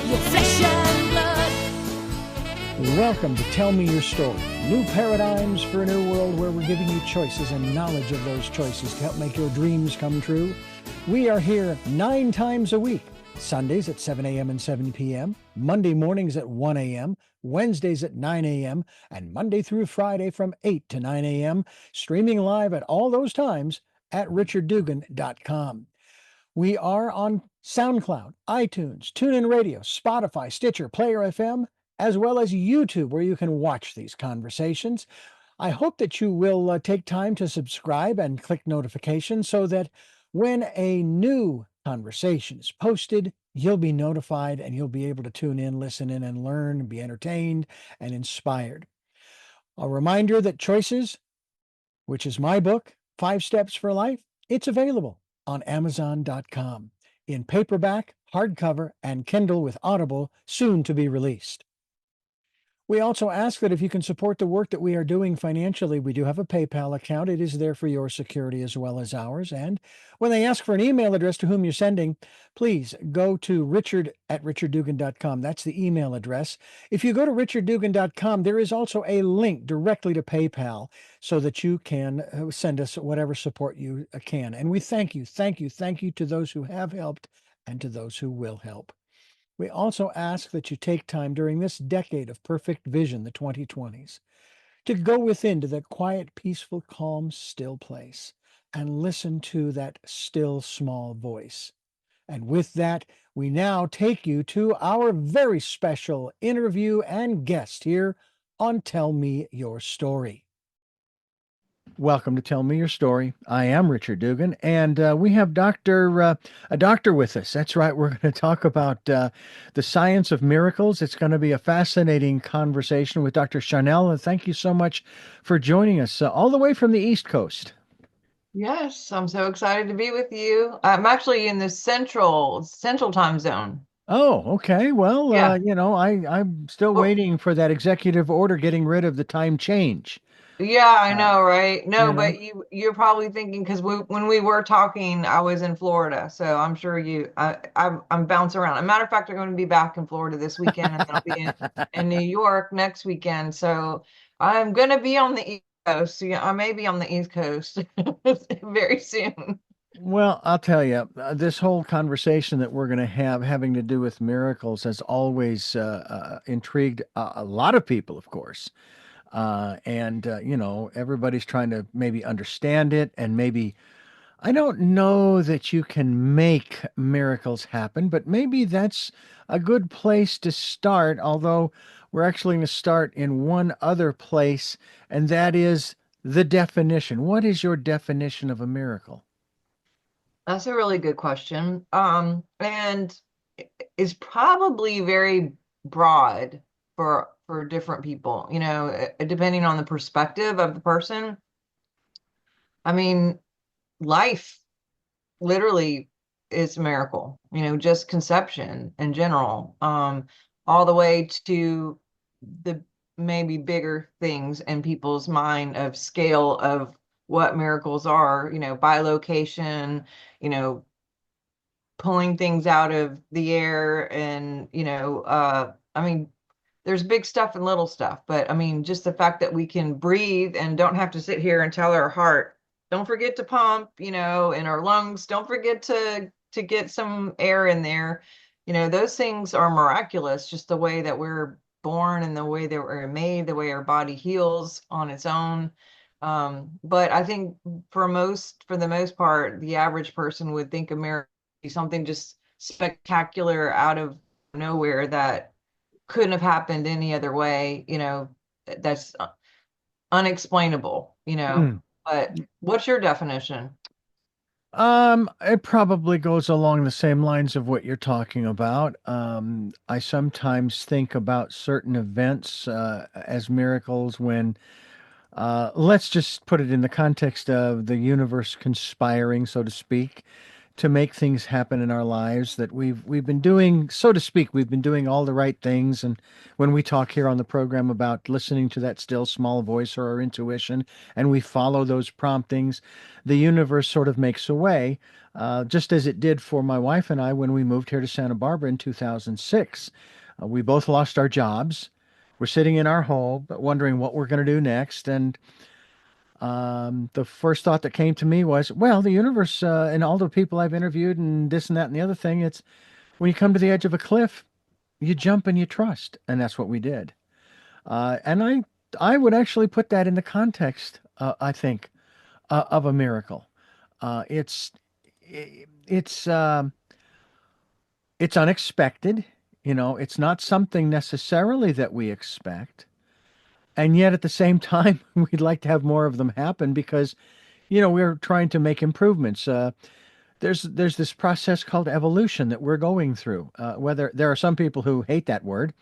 your flesh and blood. Welcome to Tell Me Your Story. New paradigms for a new world where we're giving you choices and knowledge of those choices to help make your dreams come true. We are here 9 times a week. Sundays at 7 a.m. and 7 p.m., Monday mornings at 1 a.m., Wednesdays at 9 a.m., and Monday through Friday from 8 to 9 a.m., streaming live at all those times at 𝘓𝘠𝘔𝘦.com. We are on SoundCloud, iTunes, TuneIn Radio, Spotify, Stitcher, Player FM, as well as YouTube, where you can watch these conversations. I hope that you will take time to subscribe and click notifications so that when a new conversation is posted, you'll be notified and you'll be able to tune in, listen in, and learn, and be entertained and inspired. A reminder that Choices, which is my book, 5 Steps for Life, it's available on Amazon.com in paperback, hardcover, and Kindle with Audible, soon to be released. We also ask that if you can support the work that we are doing financially, we do have a PayPal account. It is there for your security as well as ours. And when they ask for an email address to whom you're sending, please go to richard@richarddugan.com. That's the email address. If you go to richarddugan.com, there is also a link directly to PayPal so that you can send us whatever support you can. And we thank you to those who have helped and to those who will help. We also ask that you take time during this decade of perfect vision, the 2020s, to go within to that quiet, peaceful, calm, still place and listen to that still, small voice. And with that, we now take you to our very special interview and guest here on Tell Me Your Story. Welcome to Tell Me Your Story. I am Richard Dugan, and we have a doctor with us. That's right. We're going to talk about the science of miracles. It's going to be a fascinating conversation with Dr. Sharnael, and thank you so much for joining us all the way from the East Coast. Yes, I'm so excited to be with you. I'm actually in the central time zone. Oh, okay. Well, Yeah. I'm still waiting for that executive order getting rid of the time change. Yeah, I know, right? No, you know? but you're probably thinking because when we were talking, I was in Florida, so I'm sure I'm bouncing around. As a matter of fact, I'm going to be back in Florida this weekend, and then I'll be in New York next weekend. So I'm going to be on the East Coast. Yeah, I may be on the East Coast very soon. Well, I'll tell you, this whole conversation that we're going to have having to do with miracles has always intrigued a lot of people, of course. Everybody's trying to maybe understand it, and maybe, I don't know that you can make miracles happen, but maybe that's a good place to start, although we're actually going to start in one other place, and that is the definition. What is your definition of a miracle? That's a really good question. And it's probably very broad for different people, depending on the perspective of the person. I mean, life literally is a miracle, just conception in general, all the way to the maybe bigger things in people's mind of scale of what miracles are, by location, pulling things out of the air and, I mean, there's big stuff and little stuff, but I mean, just the fact that we can breathe and don't have to sit here and tell our heart, don't forget to pump, in our lungs, don't forget to get some air in there. Those things are miraculous, just the way that we're born and the way that we're made, the way our body heals on its own. But I think for the most part, the average person would think a miracle be something just spectacular out of nowhere that couldn't have happened any other way, that's unexplainable, But what's your definition? It probably goes along the same lines of what you're talking about. I sometimes think about certain events as miracles when, let's just put it in the context of the universe conspiring, so to speak, to make things happen in our lives, that we've been doing, so to speak, we've been doing all the right things. And when we talk here on the program about listening to that still small voice or our intuition, and we follow those promptings, the universe sort of makes a way, just as it did for my wife and I when we moved here to Santa Barbara in 2006. We both lost our jobs. We're sitting in our home, wondering what we're going to do next. And the first thought that came to me was, well, the universe, and all the people I've interviewed and this and that and the other thing, it's when you come to the edge of a cliff, you jump and you trust. And that's what we did. And I would actually put that in the context, I think, of a miracle. Uh, it's, it's, um, it's unexpected. It's not something necessarily that we expect. And yet at the same time, we'd like to have more of them happen because, we're trying to make improvements. There's this process called evolution that we're going through. Whether there are some people who hate that word,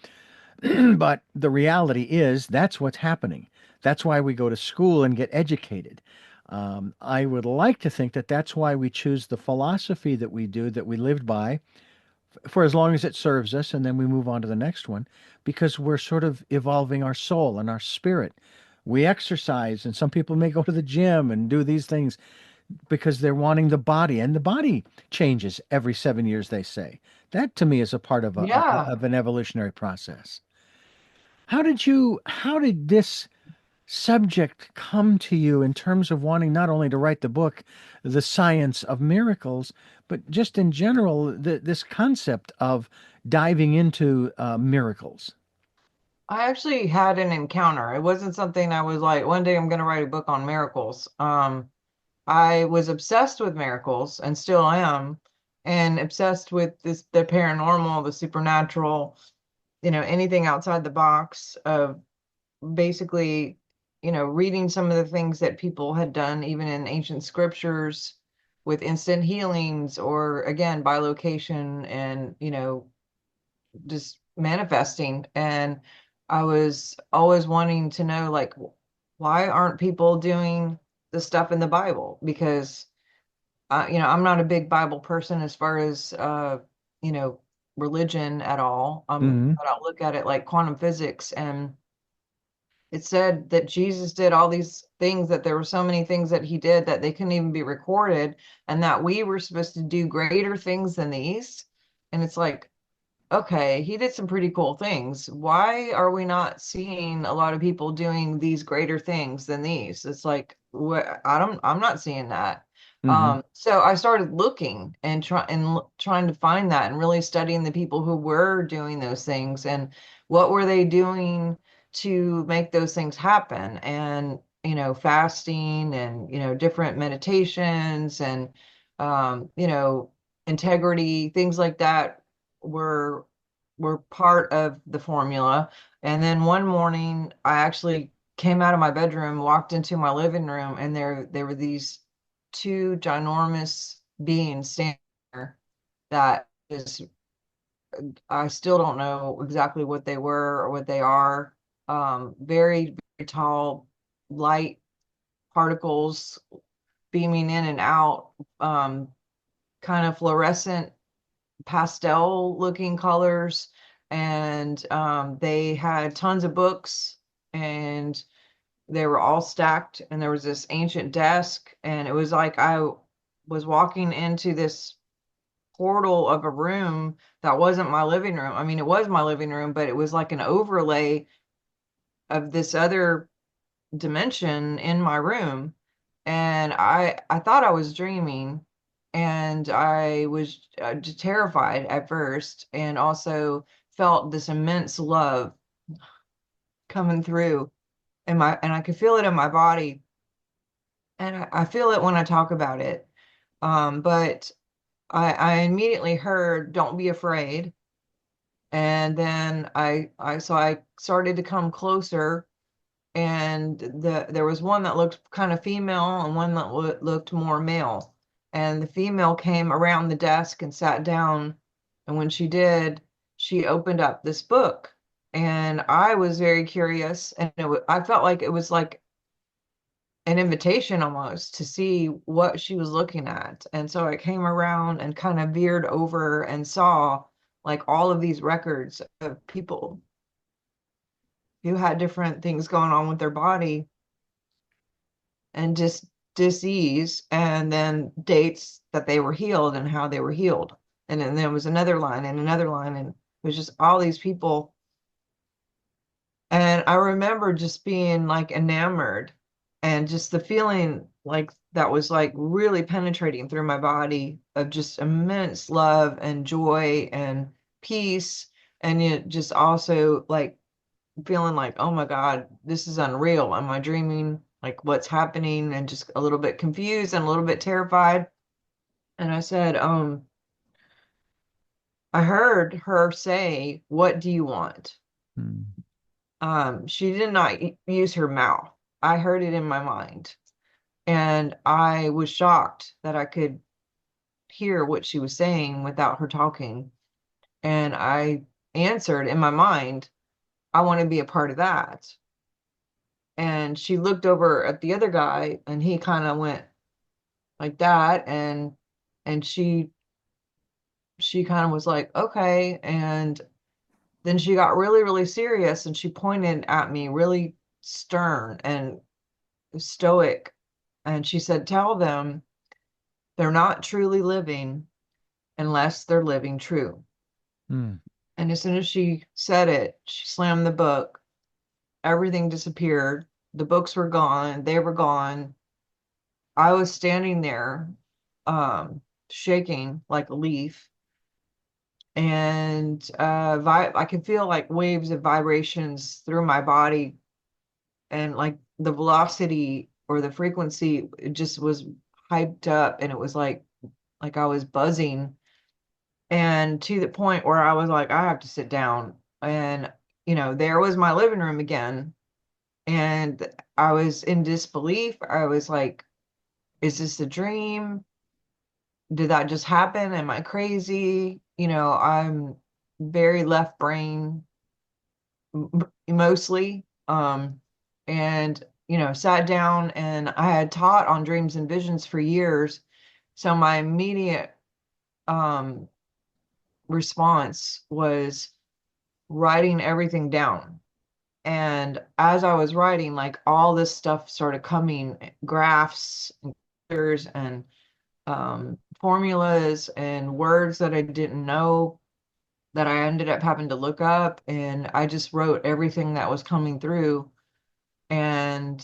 but the reality is that's what's happening. That's why we go to school and get educated. I would like to think that that's why we choose the philosophy that we do, that we lived by, for as long as it serves us, and then we move on to the next one, because we're sort of evolving our soul and our spirit. We exercise, and some people may go to the gym and do these things because they're wanting the body, and the body changes every 7 years, they say. That to me is a part of Yeah. of an evolutionary process. How did this subject come to you in terms of wanting not only to write the book, The Science of Miracles, but just in general, this concept of diving into miracles? I actually had an encounter. It wasn't something I was like, one day I'm going to write a book on miracles. I was obsessed with miracles and still am, and obsessed with the paranormal, the supernatural, anything outside the box of basically, reading some of the things that people had done even in ancient scriptures with instant healings, or again by location, and just manifesting. And I was always wanting to know, like, why aren't people doing the stuff in the Bible? Because I'm not a big Bible person as far as you know, religion at all. Hmm. But I'll look at it like quantum physics, and it said that Jesus did all these things, that there were so many things that he did that they couldn't even be recorded, and that we were supposed to do greater things than these. And it's like, okay, he did some pretty cool things. Why are we not seeing a lot of people doing these greater things than these? It's like, what, I'm not seeing that. Hmm. So I started looking and trying to find that, and really studying the people who were doing those things, and what were they doing to make those things happen. And fasting, and different meditations, and integrity, things like that were were part of the formula. And then one morning, I actually came out of my bedroom, walked into my living room, and there were these two ginormous beings standing there that is, I still don't know exactly what they were or what they are. Very, very tall, light particles beaming in and out, kind of fluorescent pastel looking colors. And they had tons of books, and they were all stacked, and there was this ancient desk, and it was like I was walking into this portal of a room that wasn't my living room. I mean, it was my living room, but it was like an overlay of this other dimension in my room. And I thought I was dreaming, and I was just terrified at first, and also felt this immense love coming through in my, and I could feel it in my body, and I feel it when I talk about it. But I immediately heard, "Don't be afraid." And then I started to come closer, and there was one that looked kind of female, and one that looked more male. And the female came around the desk and sat down, and when she did, she opened up this book. And I was very curious, and I felt like it was like an invitation almost to see what she was looking at. And so I came around and kind of veered over and saw like all of these records of people who had different things going on with their body and just disease, and then dates that they were healed and how they were healed. And then there was another line and another line, and it was just all these people. And I remember just being like enamored, and just the feeling like that was like really penetrating through my body of just immense love and joy and peace. And it just also like feeling like, oh my God, this is unreal. Am I dreaming? Like what's happening? And just a little bit confused and a little bit terrified. And I said, I heard her say, "What do you want?" Mm. She did not use her mouth. I heard it in my mind. And I was shocked that I could hear what she was saying without her talking. And I answered in my mind, I want to be a part of that. And she looked over at the other guy, and he kind of went like that. And she kind of was like, okay. And then she got really, really serious, and she pointed at me really stern and stoic. And she said, tell them they're not truly living unless they're living true. Mm. And as soon as she said it, she slammed the book. Everything disappeared. The books were gone. They were gone. I was standing there, shaking like a leaf. And I could feel like waves of vibrations through my body, and like the velocity or the frequency, it just was hyped up, and it was like I was buzzing, and to the point where I was like, I have to sit down. And there was my living room again, and I was in disbelief. I was like, is this a dream? Did that just happen? Am I crazy? I'm very left brain mostly. And sat down, and I had taught on dreams and visions for years. So my immediate response was writing everything down. And as I was writing, like all this stuff started coming, graphs and pictures and formulas and words that I didn't know, that I ended up having to look up. And I just wrote everything that was coming through. And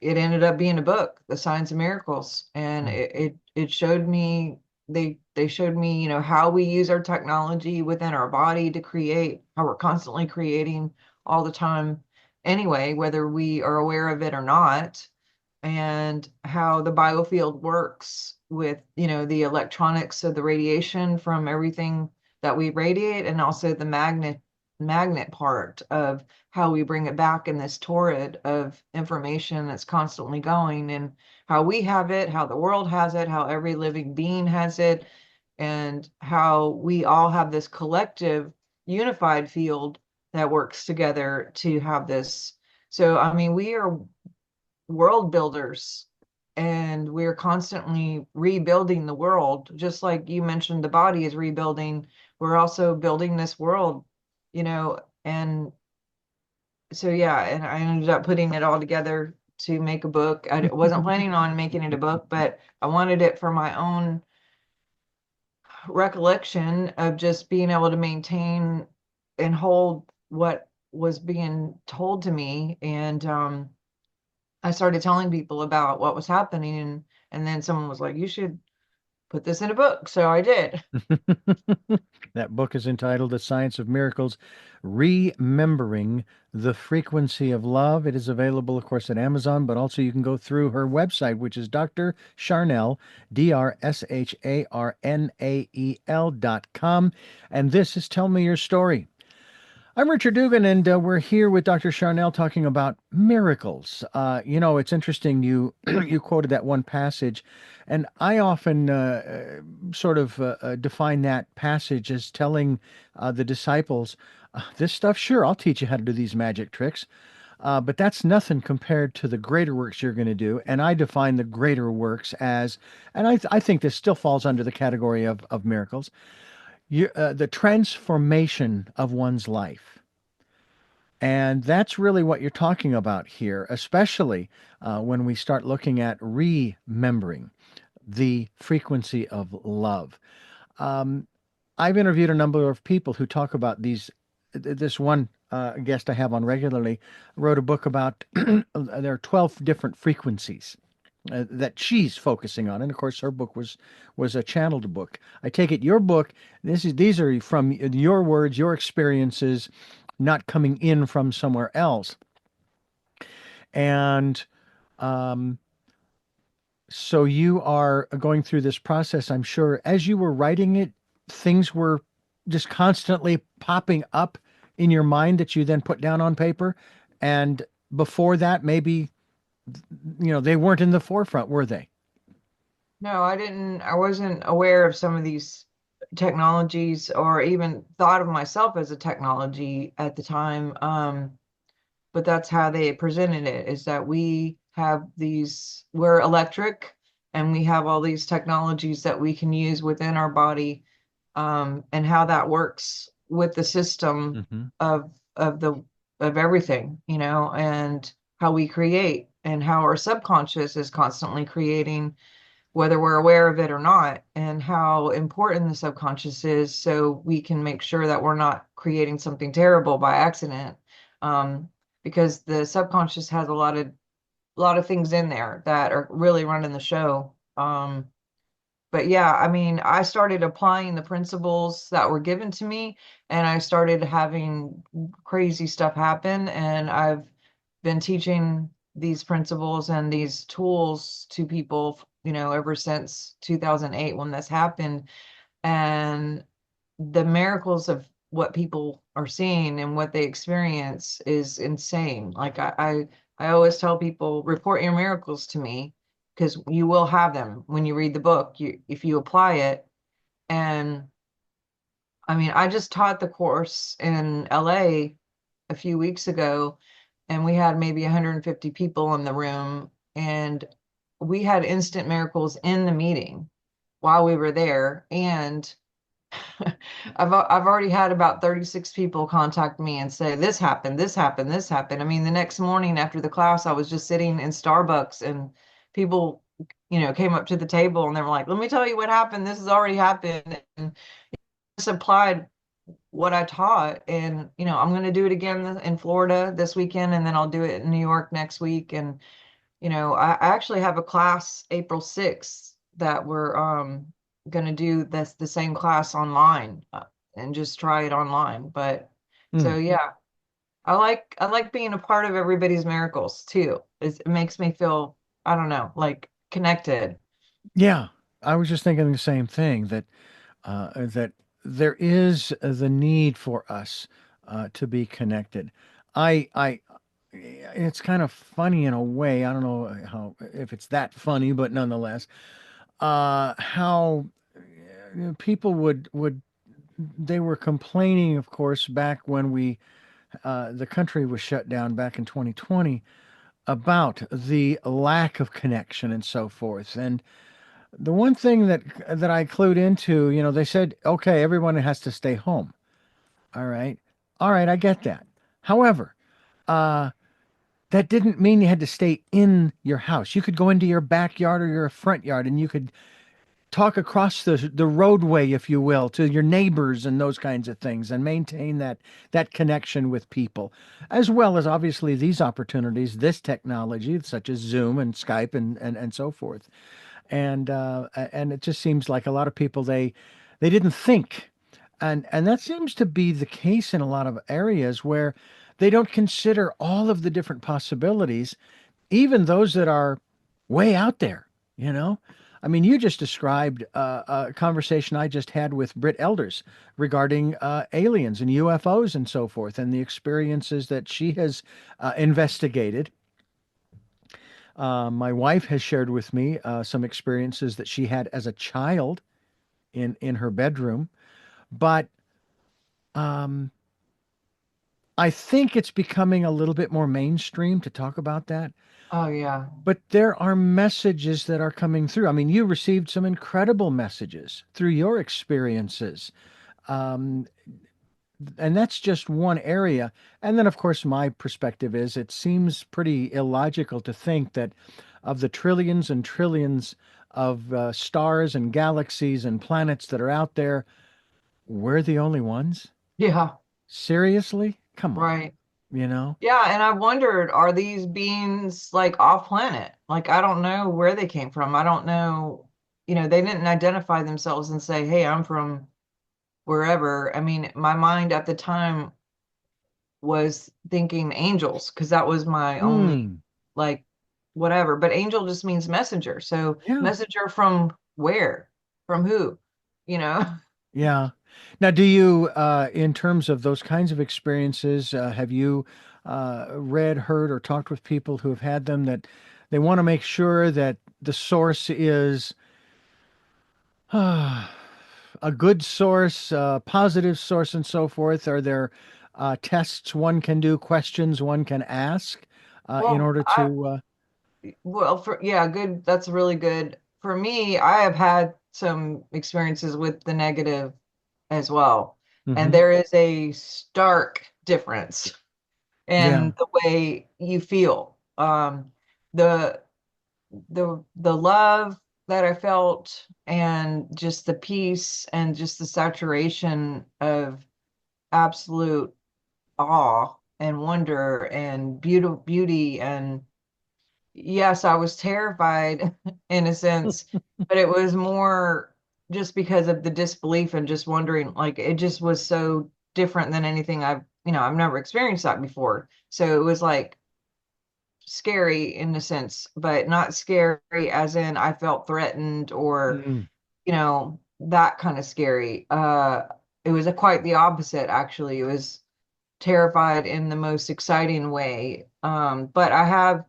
it ended up being a book, The Signs of Miracles. And it showed me, they showed me, how we use our technology within our body to create, how we're constantly creating all the time anyway, whether we are aware of it or not, and how the biofield works with, the electronics of the radiation from everything that we radiate, and also the magnet part of how we bring it back in this torrid of information that's constantly going, and how we have it, how the world has it, how every living being has it, and how we all have this collective unified field that works together to have this. So, I mean, we are world builders, and we're constantly rebuilding the world. Just like you mentioned, the body is rebuilding. We're also building this world, and so, yeah, and I ended up putting it all together to make a book. I wasn't planning on making it a book, but I wanted it for my own recollection of just being able to maintain and hold what was being told to me. And I started telling people about what was happening, and then someone was like, you should put this in a book. So I did. That book is entitled The Science of Miracles, Remembering the Frequency of Love. It is available, of course, at Amazon, but also you can go through her website, which is Dr. Sharnael, DrSharnael.com. And this is Tell Me Your Story. I'm Richard Dugan, and we're here with Dr. Sharnael talking about miracles. It's interesting you you quoted that one passage, and I often define that passage as telling the disciples, this stuff, sure, I'll teach you how to do these magic tricks, But that's nothing compared to the greater works you're going to do. And I define the greater works as, and I think this still falls under the category of miracles, the transformation of one's life. And that's really what you're talking about here, especially when we start looking at remembering the frequency of love. Um, I've interviewed a number of people who talk about these. This one guest I have on regularly wrote a book about there are 12 different frequencies that she's focusing on, and of course her book was a channeled book. I take it your book. These are from your words, your experiences, not coming in from somewhere else, and um, so you are going through this process. I'm sure as you were writing it, things were just constantly popping up in your mind that you then put down on paper. And before that, maybe, they weren't in the forefront, were they? No, I wasn't aware of some of these technologies or even thought of myself as a technology at the time. But that's how they presented it, is that we're electric and we have all these technologies that we can use within our body, and how that works with the system Hmm. of everything, and how we create and how our subconscious is constantly creating, whether we're aware of it or not, and how important the subconscious is so we can make sure that we're not creating something terrible by accident. Um, because the subconscious has a lot of things in there that are really running the show. But yeah, I mean, I started applying the principles that were given to me, and I started having crazy stuff happen, and I've been teaching these principles and these tools to people, ever since 2008 when this happened. And the miracles of what people are seeing and what they experience is insane. Like I always tell people, report your miracles to me because you will have them when you read the book, if you apply it. And I mean, I just taught the course in LA a few weeks ago, and we had maybe 150 people in the room, and we had instant miracles in the meeting while we were there. And I've already had about 36 people contact me and say, this happened, this happened, this happened. I mean, the next morning after the class, I was just sitting in Starbucks, and people, came up to the table and they were like, let me tell you what happened. This has already happened. And just applied what I taught. And, I'm going to do it again in Florida this weekend, and then I'll do it in New York next week. And, I actually have a class April 6th that we're going to do the same class online, and just try it online. But so Mm. yeah, I like being a part of everybody's miracles too. It makes me feel, I don't know, like connected. Yeah, I was just thinking the same thing that there is the need for us to be connected. I it's kind of funny in a way. I don't know how if it's that funny, but nonetheless, how people would they were complaining, of course, back when the country was shut down back in 2020 about the lack of connection and so forth. And the one thing that I clued into, they said, okay, everyone has to stay home. All right. All right, I get that. However, uh, that didn't mean you had to stay in your house. You could go into your backyard or your front yard and you could talk across the roadway, if you will, to your neighbors and those kinds of things, and maintain that connection with people, as well as obviously these opportunities, this technology such as Zoom and Skype and so forth. And it just seems like a lot of people they didn't think, and that seems to be the case in a lot of areas where they don't consider all of the different possibilities, even those that are way out there, you know? I mean, you just described a conversation I just had with Britt Elders regarding aliens and UFOs and so forth, and the experiences that she has investigated. My wife has shared with me some experiences that she had as a child in her bedroom. But um, I think it's becoming a little bit more mainstream to talk about that. Oh yeah. But there are messages that are coming through. I mean, you received some incredible messages through your experiences. Um, and that's just one area. And then, of course, my perspective is it seems pretty illogical to think that of the trillions and trillions of stars and galaxies and planets that are out there, we're the only ones. Yeah, Seriously? Come on, right. you know? Yeah, and I wondered, are these beings like off planet? Like, I don't know where they came from. I don't know, they didn't identify themselves and say, "Hey, I'm from wherever." I mean, my mind at the time was thinking angels because that was my only Hmm. like whatever. But angel just means messenger. So Yeah. messenger from where? From who? You know? Yeah. Now, do you, in terms of those kinds of experiences, have you read, heard, or talked with people who have had them that they want to make sure that the source is a good source, positive source, and so forth? Are there tests one can do, questions one can ask in Well, order I to? well for yeah, good. That's really good. For me, I have had some experiences with the negative as well. And Mhm. there is a stark difference Yeah. in the way you feel. The the love that I felt and just the peace and just the saturation of absolute awe and wonder and beauty and yes, I was terrified in a sense, but it was more just because of the disbelief and just wondering, like it just was so different than anything I've never experienced that before. So it was like scary in a sense, but not scary as in I felt threatened or, Mm. that kind of scary. It was quite the opposite, actually. It was terrified in the most exciting way. But I have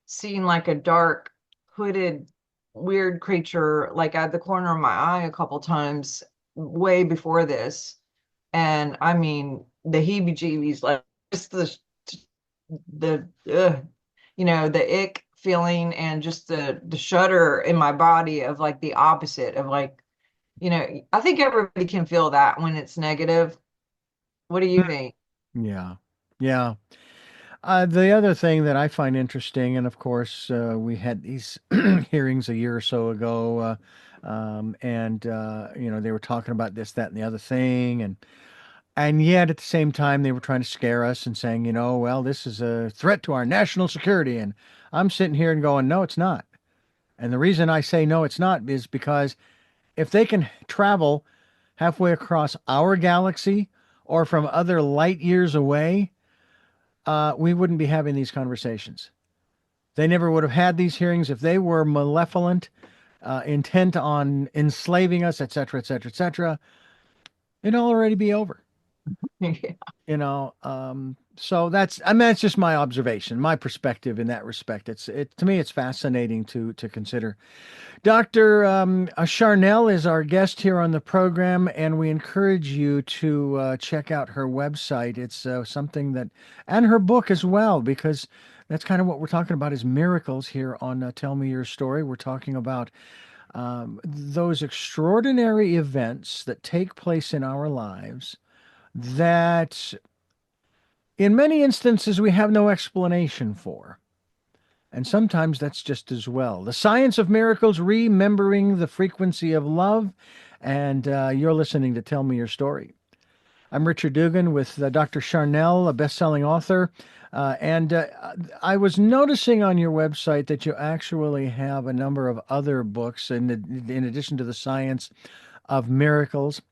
seen like a dark, hooded, weird creature like at the corner of my eye a couple times way before this. And I mean, the heebie-jeebies, like just the ick feeling and just the shudder in my body of like the opposite of like, I think everybody can feel that when it's negative. What do you think? Yeah. Yeah. The other thing that I find interesting, and of course, we had these hearings a year or so ago, and they were talking about this, that, and the other thing, and yet at the same time, they were trying to scare us and saying, well, this is a threat to our national security, and I'm sitting here and going, no, it's not. And the reason I say no, it's not, is because if they can travel halfway across our galaxy or from other light years away, we wouldn't be having these conversations. They never would have had these hearings if they were malevolent, intent on enslaving us, et cetera, et cetera, et cetera. It'd already be over. So that's just my observation, my perspective in that respect. To me, it's fascinating to consider. Dr. Sharnael is our guest here on the program, and we encourage you to check out her website. It's something and her book as well, because that's kind of what we're talking about is miracles here on Tell Me Your Story. We're talking about those extraordinary events that take place in our lives that in many instances we have no explanation for. And sometimes that's just as well. The Science of Miracles, Remembering the Frequency of Love. And you're listening to Tell Me Your Story. I'm Richard Dugan with Dr. Sharnael, a best-selling author. And I was noticing on your website that you actually have a number of other books in addition to the Science of Miracles.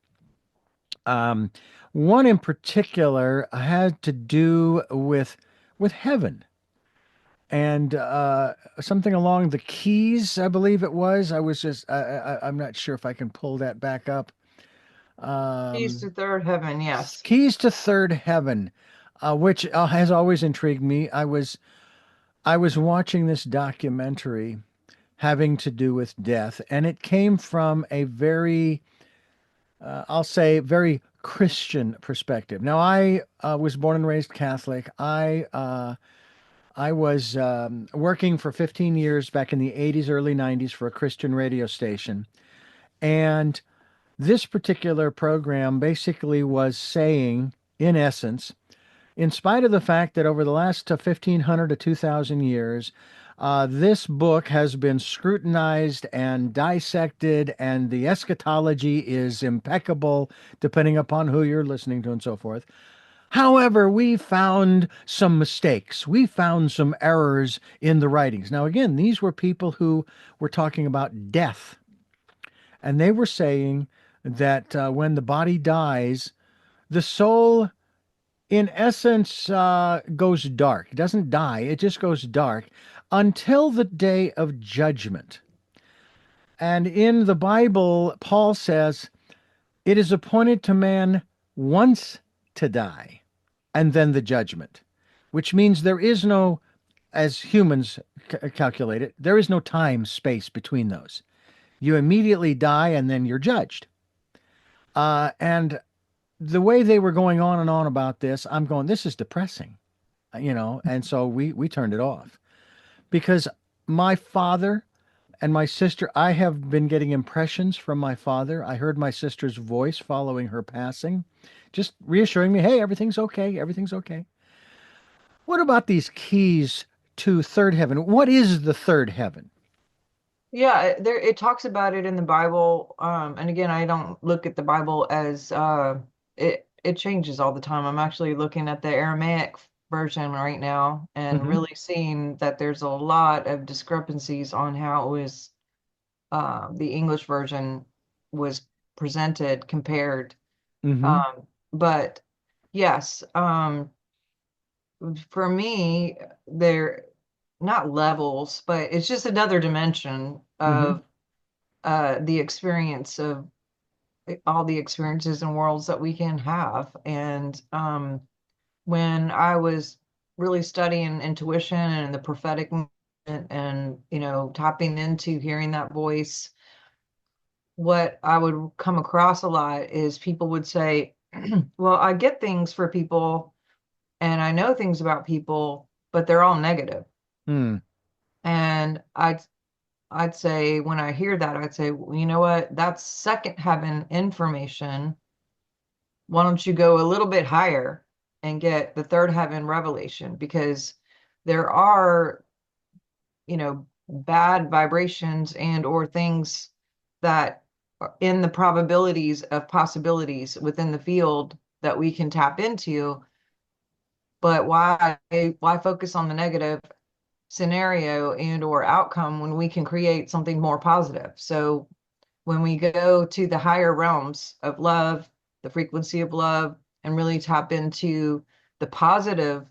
One in particular had to do with heaven and something along the keys, I believe it was. I'm not sure if I can pull that back up. Keys Um, to third heaven, yes. Keys to Third Heaven, which has always intrigued me. I was watching this documentary having to do with death, and it came from a very, I'll say, very Christian perspective. Now, I was born and raised Catholic. I was working for 15 years back in the 80s, early 90s for a Christian radio station. And this particular program basically was saying, in essence, in spite of the fact that over the last 1,500 to 2,000 years, this book has been scrutinized and dissected, and the eschatology is impeccable, depending upon who you're listening to and so forth. However, we found some mistakes. We found some errors in the writings. Now, again, these were people who were talking about death, and they were saying that when the body dies, the soul, in essence, goes dark. It doesn't die, it just goes dark until the day of judgment. And in the Bible, Paul says, it is appointed to man once to die, and then the judgment, which means there is no, as humans calculate it, there is no time space between those. You immediately die and then you're judged. And the way they were going on and on about this, I'm going, this is depressing, and so we turned it off. Because my father and my sister, I have been getting impressions from my father. I heard my sister's voice following her passing, just reassuring me, hey, everything's okay, everything's okay. What about these keys to third heaven? What is the third heaven? Yeah, there it talks about it in the Bible. And again, I don't look at the Bible as it changes all the time. I'm actually looking at the Aramaic version right now and really seeing that there's a lot of discrepancies on how it was the English version was presented compared. But yes, for me, they're not levels, but it's just another dimension of the experience of all the experiences and worlds that we can have. And when I was really studying intuition and the prophetic movement and, tapping into hearing that voice, what I would come across a lot is people would say, well, I get things for people and I know things about people, but they're all negative. And I'd say, when I hear that, I'd say, well, you know what? That's second heaven information. Why don't you go a little bit higher and get the third heaven revelation? Because there are, bad vibrations and or things that are in the probabilities of possibilities within the field that we can tap into. But why focus on the negative scenario and or outcome when we can create something more positive? So when we go to the higher realms of love, the frequency of love, and really tap into the positive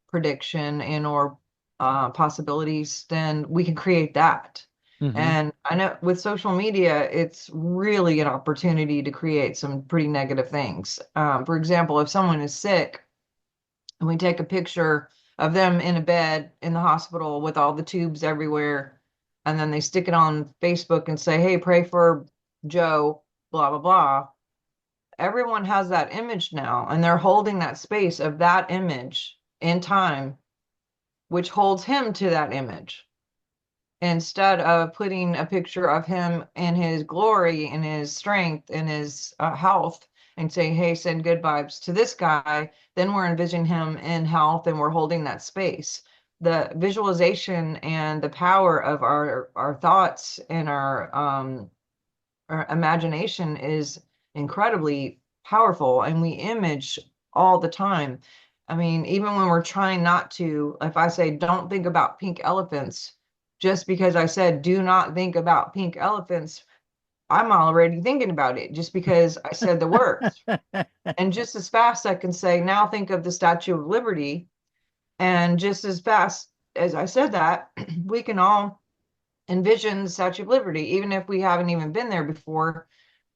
prediction and or possibilities, then we can create that. And I know with social media, it's really an opportunity to create some pretty negative things. For example, if someone is sick and we take a picture of them in a bed in the hospital with all the tubes everywhere, and then they stick it on Facebook and say, hey, pray for Joe, blah, blah, blah. Everyone has that image now, and they're holding that space of that image in time, which holds him to that image, instead of putting a picture of him in his glory and his strength and his health and saying, hey, send good vibes to this guy. Then we're envisioning him in health and we're holding that space. The visualization and the power of our thoughts and our imagination is incredibly powerful, and we image all the time. I mean, even when we're trying not to, if I say, don't think about pink elephants, just because I said, do not think about pink elephants, I'm already thinking about it just because I said the words. And just as fast I can say, now think of the Statue of Liberty. And just as fast as I said that, we can all envision the Statue of Liberty, even if we haven't even been there before.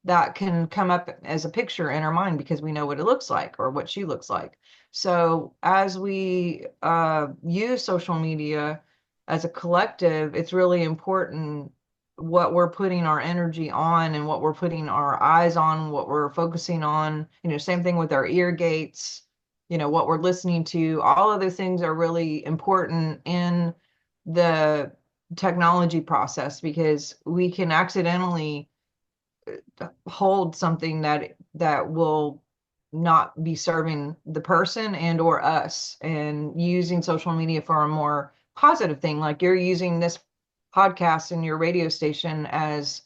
That can come up as a picture in our mind because we know what it looks like or what she looks like. So as we use social media as a collective, it's really important what we're putting our energy on and what we're putting our eyes on, what we're focusing on. Same thing with our ear gates, what we're listening to. All of those things are really important in the technology process, because we can accidentally hold something that will not be serving the person and or us, and using social media for a more positive thing, like you're using this podcast and your radio station as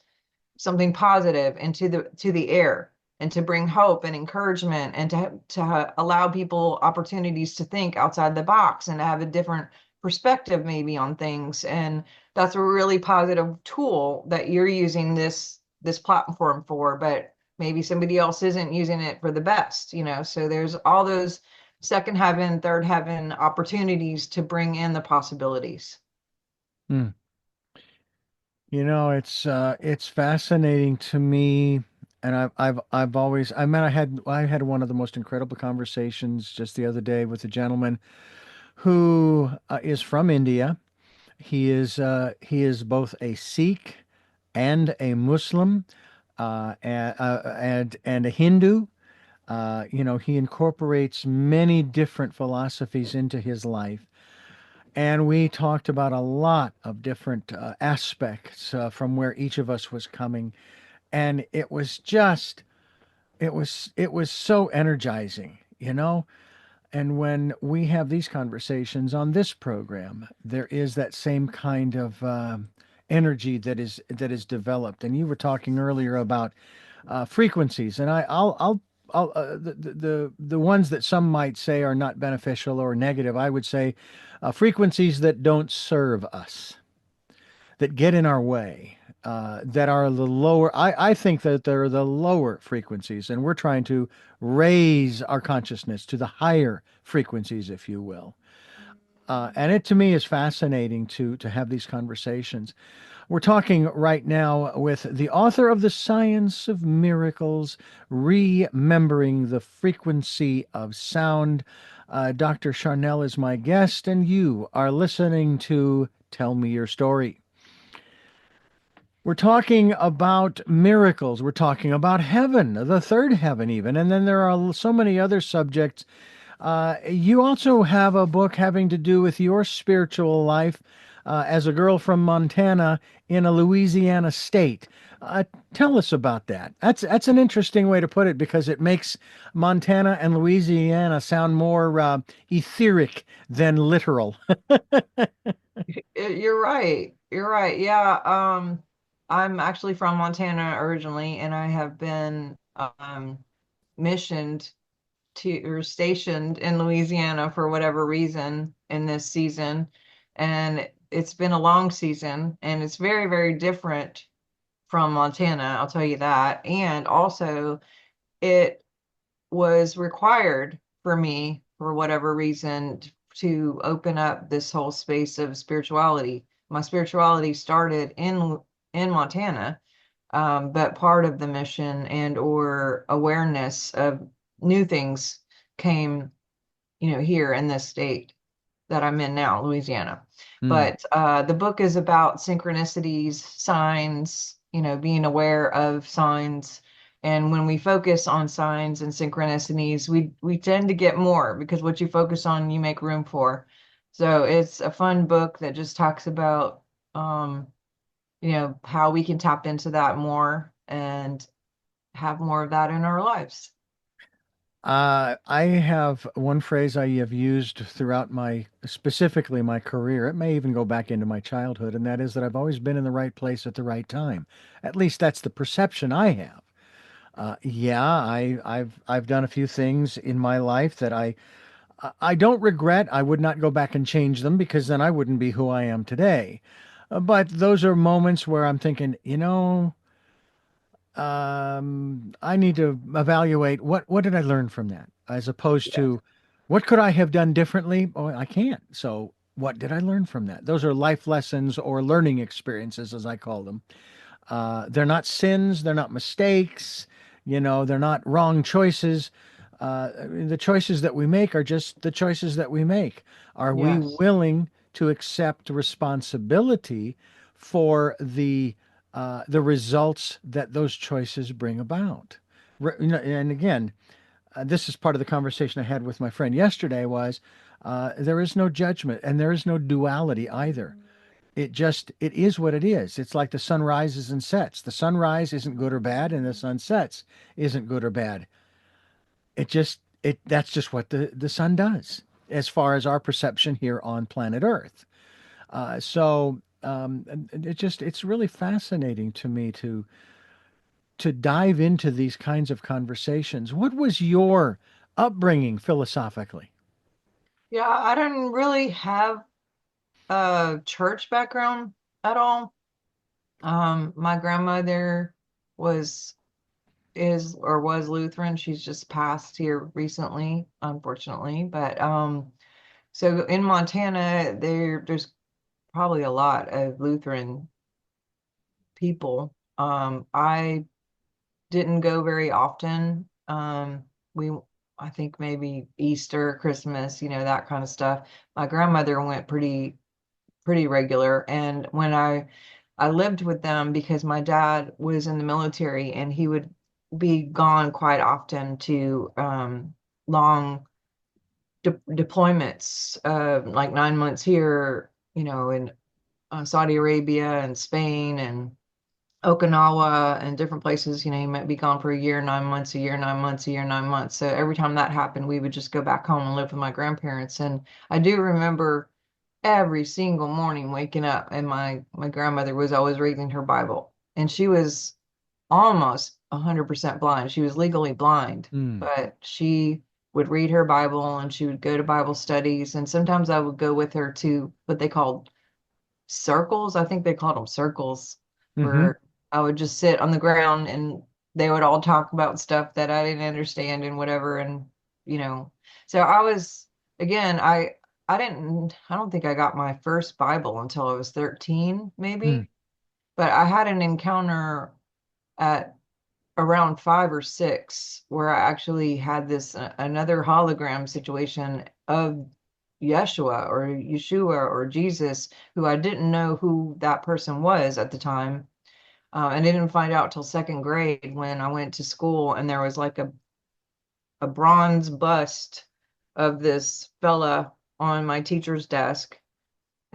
something positive into the air, and to bring hope and encouragement, and to allow people opportunities to think outside the box and to have a different perspective maybe on things. And that's a really positive tool that you're using this platform for, but maybe somebody else isn't using it for the best, so there's all those second heaven, third heaven opportunities to bring in the possibilities. Hmm. It's fascinating to me, and I've always, I had one of the most incredible conversations just the other day with a gentleman who is from India. He is both a Sikh and a Muslim, and a Hindu. He incorporates many different philosophies into his life. And we talked about a lot of different aspects from where each of us was coming. And it was so energizing. And when we have these conversations on this program, there is that same kind of energy that is developed. And you were talking earlier about frequencies, and the ones that some might say are not beneficial or negative, I would say frequencies that don't serve us, that get in our way, that are the lower. I think that they're the lower frequencies, and we're trying to raise our consciousness to the higher frequencies, if you will. And it to me is fascinating to have these conversations. We're talking right now with the author of The Science of Miracles, Remembering the Frequency of Sound. Dr. Sharnael is my guest, and you are listening to Tell Me Your Story. We're talking about miracles. We're talking about heaven, the third heaven, even. And then there are so many other subjects. You also have a book having to do with your spiritual life as a girl from Montana in a Louisiana state. Tell us about that. That's an interesting way to put it, because it makes Montana and Louisiana sound more etheric than literal. You're right. You're right. Yeah. I'm actually from Montana originally, and I have been missioned to or stationed in Louisiana for whatever reason in this season. And it's been a long season, and it's very, very different from Montana, I'll tell you that. And also, it was required for me, for whatever reason, to open up this whole space of spirituality. My spirituality started in Montana, but part of the mission and or awareness of new things came, here in this state that I'm in now, Louisiana. Hmm. But the book is about synchronicities, signs, being aware of signs. And when we focus on signs and synchronicities, we tend to get more, because what you focus on, you make room for. So it's a fun book that just talks about, how we can tap into that more and have more of that in our lives. I have one phrase I have used throughout specifically my career. It may even go back into my childhood, and that is that I've always been in the right place at the right time. At least that's the perception I have. Yeah, I've done a few things in my life that I don't regret. I would not go back and change them, because then I wouldn't be who I am today. But those are moments where I'm thinking, I need to evaluate what did I learn from that, as opposed Yes. to what could I have done differently? Oh, I can't. So what did I learn from that? Those are life lessons or learning experiences, as I call them. They're not sins. They're not mistakes. They're not wrong choices. The choices that we make are just the choices that we make. Are we Yes. willing to accept responsibility for the the results that those choices bring about. And again, this is part of the conversation I had with my friend yesterday was there is no judgment and there is no duality either. It is what it is. It's like the sun rises and sets. The sunrise isn't good or bad, and the sun sets isn't good or bad. That's just what the sun does as far as our perception here on planet Earth. It's really fascinating to me to dive into these kinds of conversations. What was your upbringing philosophically? Yeah, I didn't really have a church background at all. My grandmother was was Lutheran. She's just passed here recently, unfortunately. But so in Montana, there's probably a lot of Lutheran people. I didn't go very often. We I think maybe Easter, Christmas, that kind of stuff. My grandmother went pretty regular, and when I lived with them because my dad was in the military and he would be gone quite often to long deployments, like 9 months here, in Saudi Arabia and Spain and Okinawa and different places. He might be gone for a year, 9 months, a year, 9 months, a year, 9 months. So every time that happened, we would just go back home and live with my grandparents. And I do remember every single morning waking up, and my grandmother was always reading her Bible, and she was almost 100% blind. She was legally blind, Mm. but she would read her Bible and she would go to Bible studies. And sometimes I would go with her to what they called circles. I think they called them circles, Mm-hmm. where I would just sit on the ground and they would all talk about stuff that I didn't understand and whatever. And, you know, so I was, again, I don't think I got my first Bible until I was 13, Mm. maybe, but I had an encounter at around 5 or 6 where I actually had this another hologram situation of Yeshua or Jesus, who I didn't know who that person was at the time. I didn't find out till second grade when I went to school, and there was like a bronze bust of this fella on my teacher's desk,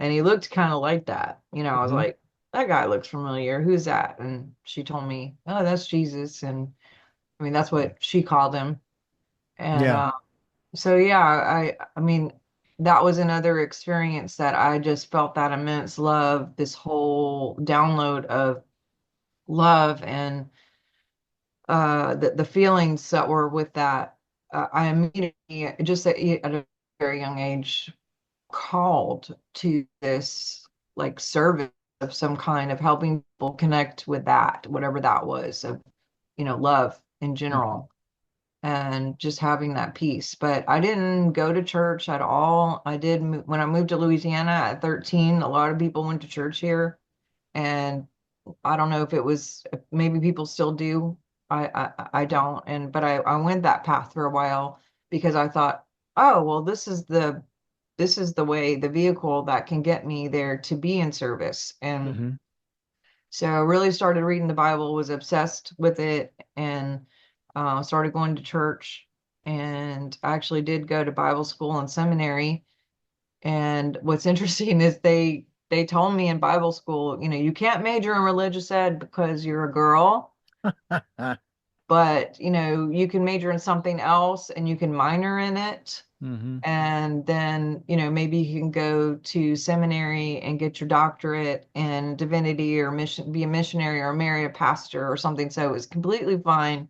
and he looked kind of like that. I was Mm-hmm. like, that guy looks familiar. Who's that? And she told me, oh, that's Jesus. And I mean, that's what she called him. And Yeah. so, yeah, I mean, that was another experience that I just felt that immense love, this whole download of love and the feelings that were with that. I immediately, just at a very young age, called to this like service of some kind, of helping people connect with that, whatever that was, of love in Mm-hmm. general, and just having that peace. But I didn't go to church at all. I did when I moved to Louisiana at 13. A lot of people went to church here, and I don't know if it was, maybe people still do. I don't. But I went that path for a while because I thought, oh, well, this is the way, the vehicle that can get me there to be in service. And Mm-hmm. so I really started reading the Bible, was obsessed with it, and started going to church. And I actually did go to Bible school and seminary. And what's interesting is they told me in Bible school, you can't major in religious ed because you're a girl, but you can major in something else and you can minor in it. Mm-hmm. And then, maybe you can go to seminary and get your doctorate in divinity, or be a missionary, or marry a pastor or something. So it was completely fine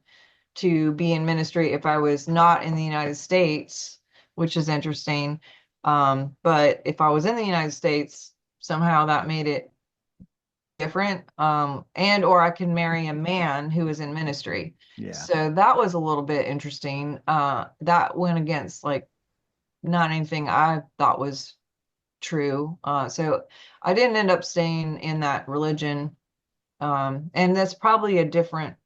to be in ministry if I was not in the United States, which is interesting. But if I was in the United States, somehow that made it different. Or I can marry a man who is in ministry. Yeah. So that was a little bit interesting. That went against, like, not anything I thought was true. So I didn't end up staying in that religion. And that's probably a different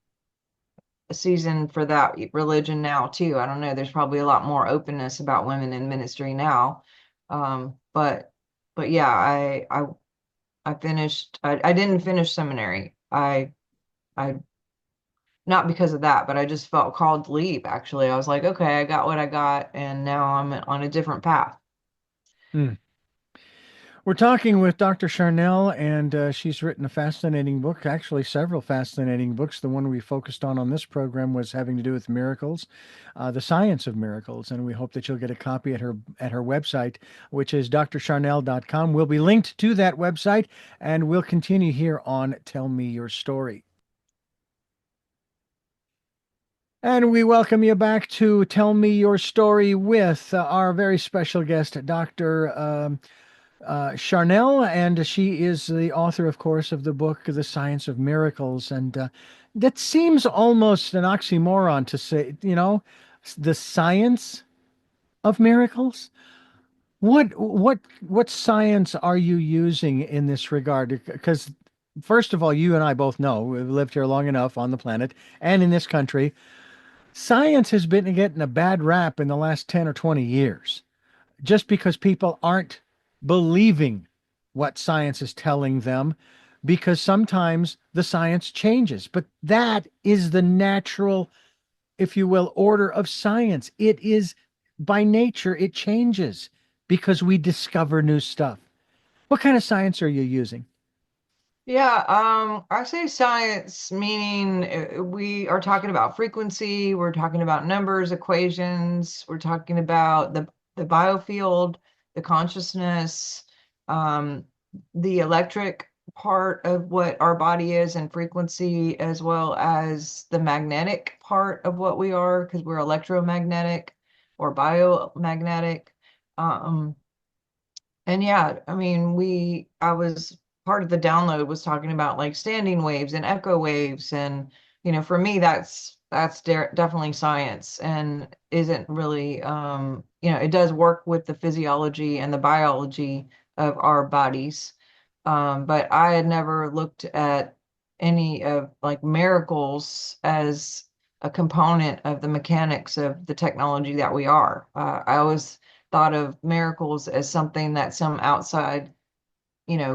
season for that religion now too. I don't know. There's probably a lot more openness about women in ministry now. But yeah, I finished. I didn't finish seminary. I not because of that, but I just felt called to leave, actually. I was like, okay, I got what I got, and now I'm on a different path. Mm. We're talking with Dr. Sharnael, and she's written a fascinating book, actually several fascinating books. The one we focused on this program was having to do with miracles, the science of miracles, and we hope that you'll get a copy at her website, which is drsharnael.com. We'll be linked to that website, and we'll continue here on Tell Me Your Story. And we welcome you back to Tell Me Your Story with our very special guest, Dr. Sharnael, and she is the author, of course, of the book The Science of Miracles. And that seems almost an oxymoron to say, the science of miracles. What science are you using in this regard? Because first of all, you and I both know we've lived here long enough on the planet and in this country. Science has been getting a bad rap in the last 10 or 20 years just because people aren't believing what science is telling them, because sometimes the science changes. But that is the natural, if you will, order of science. It is by nature, it changes because we discover new stuff. What kind of science are you using? Yeah, I say science, meaning we are talking about frequency, we're talking about numbers, equations, we're talking about the biofield, the consciousness, um, the electric part of what our body is and frequency, as well as the magnetic part of what we are, because we're electromagnetic or biomagnetic. Um, and yeah, I mean, I was part of the download was talking about like standing waves and echo waves. And, for me, that's definitely science and isn't really, it does work with the physiology and the biology of our bodies. But I had never looked at any of like miracles as a component of the mechanics of the technology that we are. I always thought of miracles as something that some outside,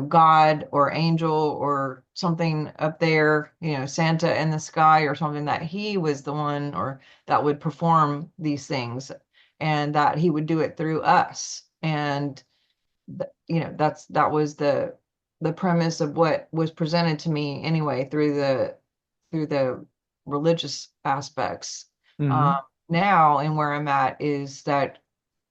God or angel or something up there, Santa in the sky or something, that he was the one or that would perform these things and that he would do it through us. And that was the premise of what was presented to me anyway through the religious aspects. Mm-hmm. Um, Now and where I'm at is that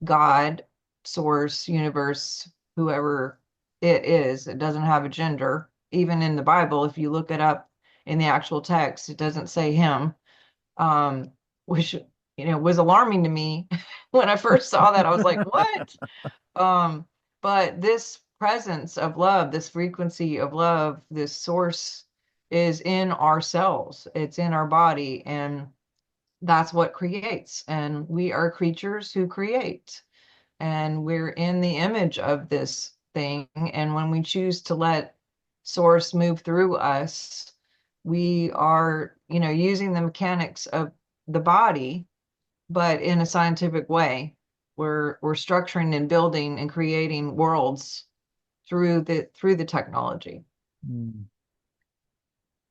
God, source, universe, whoever it is, it doesn't have a gender. Even in the Bible, if you look it up in the actual text, it doesn't say him, um, which, was alarming to me. When I first saw that, I was like, what? Um, but this presence of love, this frequency of love, this source is in ourselves, it's in our body, and that's what creates. And we are creatures who create, and we're in the image of this thing. And when we choose to let source move through us, we are, using the mechanics of the body, but in a scientific way. We're structuring and building and creating worlds through the technology. Mm.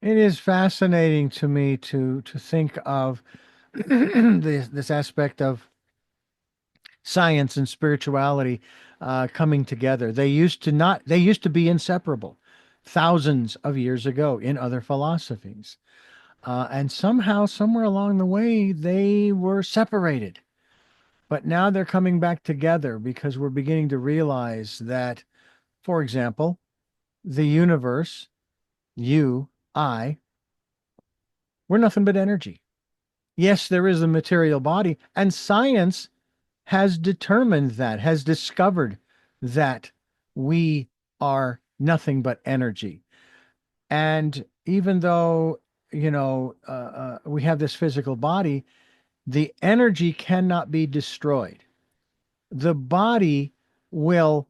It is fascinating to me to think of this aspect of science and spirituality coming together. They used to be inseparable thousands of years ago in other philosophies. And somehow, somewhere along the way, they were separated. But now they're coming back together because we're beginning to realize that, for example, the universe, you, I, we're nothing but energy. Yes, there is a material body, and science has determined that, has discovered that we are nothing but energy. And even though, we have this physical body, the energy cannot be destroyed. The body will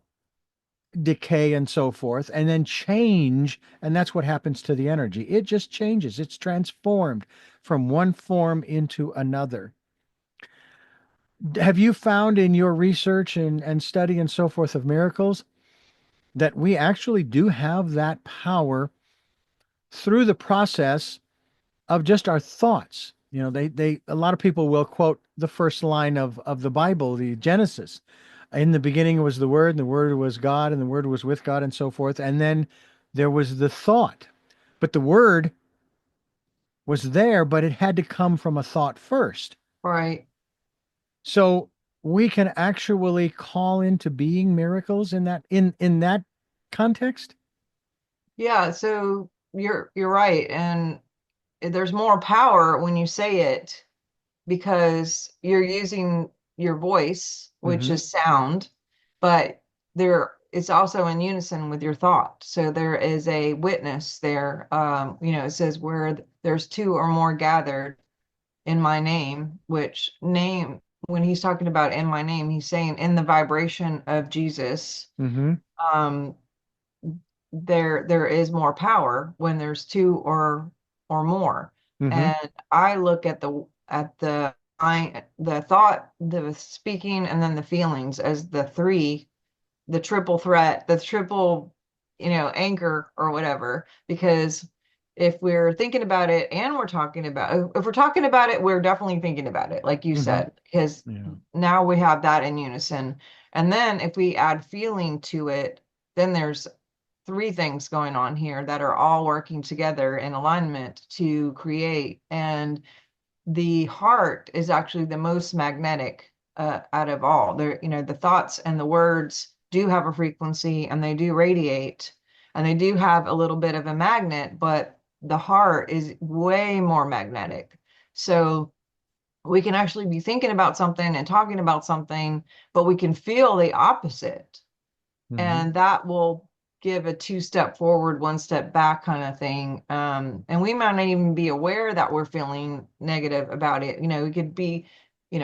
decay and so forth, and then change. And that's what happens to the energy. It just changes, it's transformed from one form into another. Have you found in your research and study and so forth of miracles that we actually do have that power through the process of just our thoughts. A lot of people will quote the first line of the Bible, the Genesis. In the beginning was the Word, and the Word was God, and the Word was with God, and so forth. And then there was the thought. But the Word was there, but it had to come from a thought first. Right. So we can actually call into being miracles in that context. Yeah, so you're right. And there's more power when you say it because you're using your voice, which Hmm. is sound, but there it's also in unison with your thought. So there is a witness there. It says where there's two or more gathered in my name, which name, when he's talking about in my name, he's saying in the vibration of Jesus. Hmm. Um, there is more power when there's two or more. Hmm. And I look at the thought, the speaking, and then the feelings as the three, the triple threat, the triple, anchor or whatever. Because if we're thinking about it and we're talking about, if we're talking about it, we're definitely thinking about it, like you Hmm. said, because Yeah. now we have that in unison. And then if we add feeling to it, then there's three things going on here that are all working together in alignment to create. And the heart is actually the most magnetic out of all. The thoughts and the words do have a frequency and they do radiate and they do have a little bit of a magnet, but the heart is way more magnetic. So we can actually be thinking about something and talking about something, but we can feel the opposite, Hmm. and that will give a two-step forward, one step back kind of thing. And we might not even be aware that we're feeling negative about it. We could be,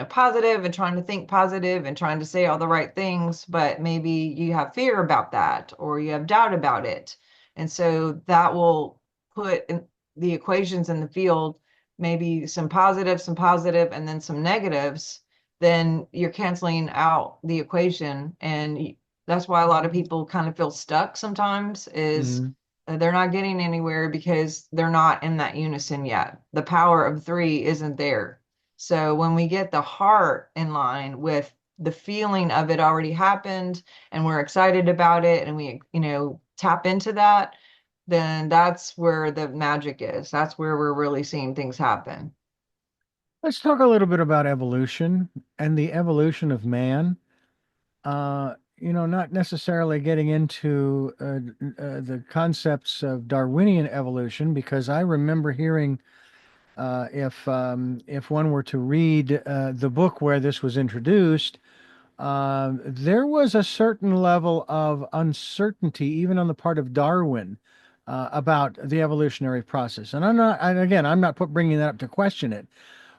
positive and trying to think positive and trying to say all the right things, but maybe you have fear about that or you have doubt about it. And so that will put in the equations in the field, maybe some positive, and then some negatives. Then you're canceling out the equation, and that's why a lot of people kind of feel stuck sometimes, is Hmm. they're not getting anywhere because they're not in that unison yet. The power of three isn't there. So when we get the heart in line with the feeling of it already happened and we're excited about it and we, tap into that, then that's where the magic is. That's where we're really seeing things happen. Let's talk a little bit about evolution and the evolution of man. Not necessarily getting into the concepts of Darwinian evolution, because I remember hearing if one were to read the book where this was introduced, there was a certain level of uncertainty, even on the part of Darwin, about the evolutionary process. And I'm not bringing that up to question it.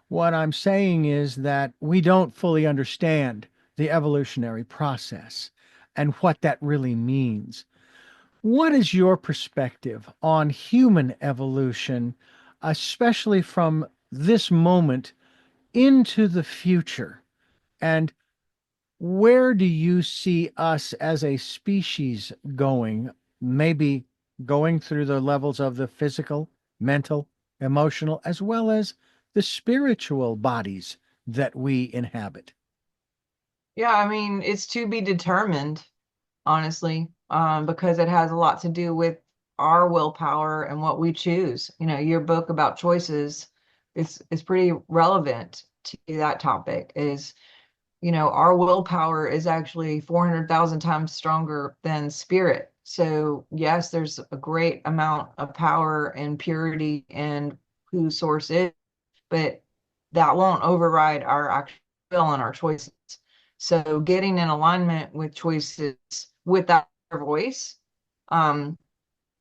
What I'm saying is that we don't fully understand the evolutionary process and what that really means. What is your perspective on human evolution, especially from this moment into the future? And where do you see us as a species going? Maybe going through the levels of the physical, mental, emotional, as well as the spiritual bodies that we inhabit. Yeah, I mean, it's to be determined, honestly, because it has a lot to do with our willpower and what we choose. Your book about choices is pretty relevant to that topic. Our willpower is actually 400,000 times stronger than spirit. So yes, there's a great amount of power and purity in who source is, but that won't override our actual will and our choices. So getting in alignment with choices with that voice, um,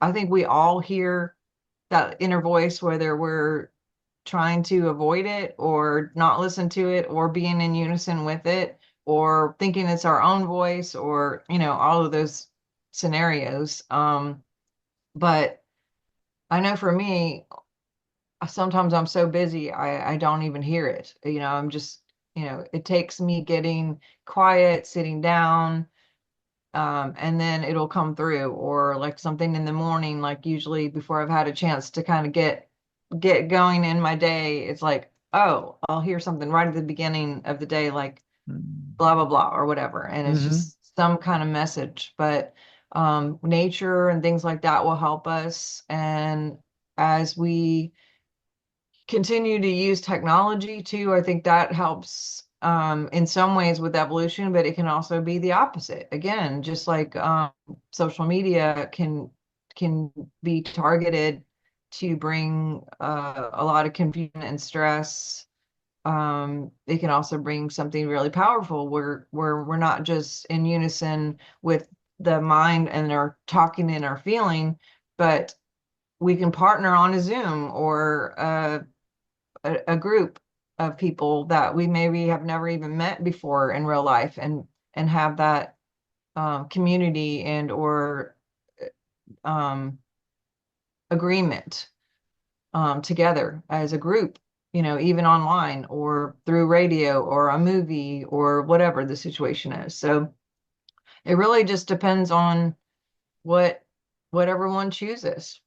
I think we all hear that inner voice, whether we're trying to avoid it or not listen to it or being in unison with it or thinking it's our own voice or, all of those scenarios. But I know for me, sometimes I'm so busy, I don't even hear it. I'm just, it takes me getting quiet, sitting down, and then it'll come through, or like something in the morning, like usually before I've had a chance to kind of get going in my day, it's like, oh, I'll hear something right at the beginning of the day, like blah blah blah or whatever, and it's Mm-hmm. just some kind of message. But nature and things like that will help us, and as we continue to use technology too, I think that helps in some ways with evolution, but it can also be the opposite. Again, just like social media can be targeted to bring a lot of confusion and stress. It can also bring something really powerful where we're not just in unison with the mind and our talking and our feeling, but we can partner on a Zoom or a group of people that we maybe have never even met before in real life, and have that community and or um, agreement together as a group, even online or through radio or a movie or whatever the situation is. So it really just depends on what everyone chooses.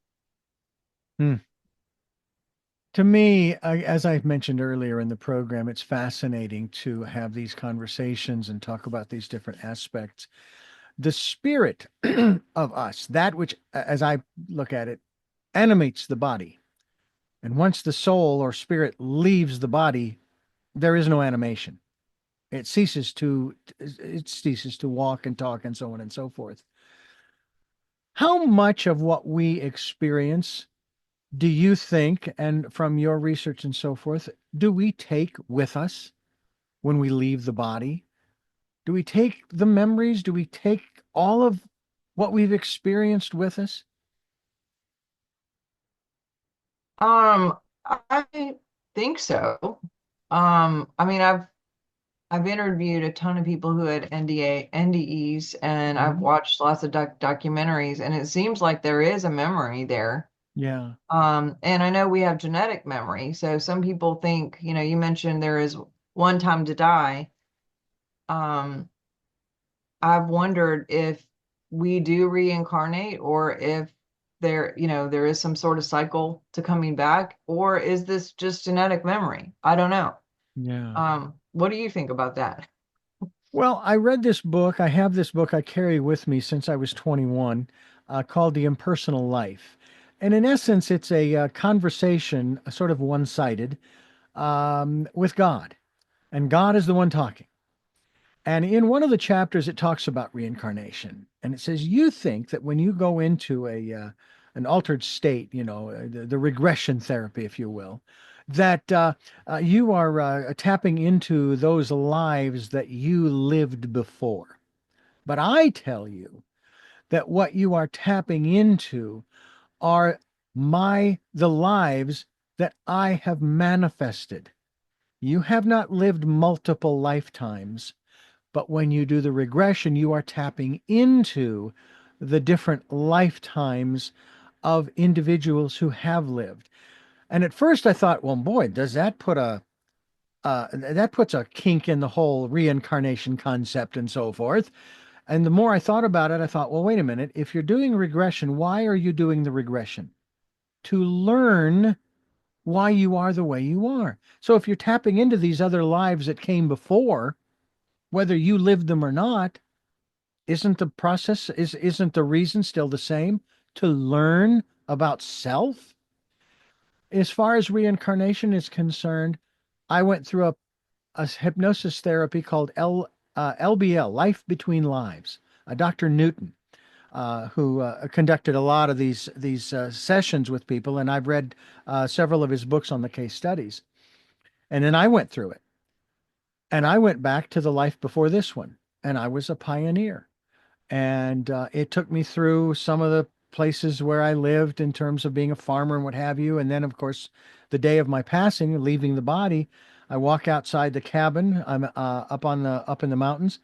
Hmm. To me, as I've mentioned earlier in the program, it's fascinating to have these conversations and talk about these different aspects. The spirit of us, that which, as I look at it, animates the body. And once the soul or spirit leaves the body, there is no animation. It ceases to walk and talk and so on and so forth. How much of what we experience do you think, and from your research and so forth, do we take with us when we leave the body? Do we take the memories? Do we take all of what we've experienced with us? I think so. I mean, I've interviewed a ton of people who had NDEs, and I've Mhm. watched lots of documentaries, and it seems like there is a memory there. Yeah. And I know we have genetic memory. So some people think, you mentioned there is one time to die. Um, I've wondered if we do reincarnate, or if there is some sort of cycle to coming back, or is this just genetic memory? I don't know. Yeah. What do you think about that? Well, I read this book. I have this book I carry with me since I was 21, called The Impersonal Life. And in essence, it's a conversation, sort of one-sided, with God. And God is the one talking. And in one of the chapters, it talks about reincarnation, and it says you think that when you go into a an altered state, the regression therapy, if you will, that you are tapping into those lives that you lived before. But I tell you that what you are tapping into are the lives that I have manifested. You have not lived multiple lifetimes, but when you do the regression, you are tapping into the different lifetimes of individuals who have lived. And at first I thought, well, boy, does that puts a kink in the whole reincarnation concept and so forth. And the more I thought about it, I thought, well, wait a minute. If you're doing regression, why are you doing the regression? To learn why you are the way you are. So if you're tapping into these other lives that came before, whether you lived them or not, isn't the reason still the same? To learn about self? As far as reincarnation is concerned, I went through a hypnosis therapy called LBL, Life Between Lives. Dr. Newton, who conducted a lot of these sessions with people, and I've read several of his books on the case studies. And then I went through it, and I went back to the life before this one, and I was a pioneer. And it took me through some of the places where I lived in terms of being a farmer and what have you. And then, of course, the day of my passing, leaving the body, I walk outside the cabin. I'm up in the mountains.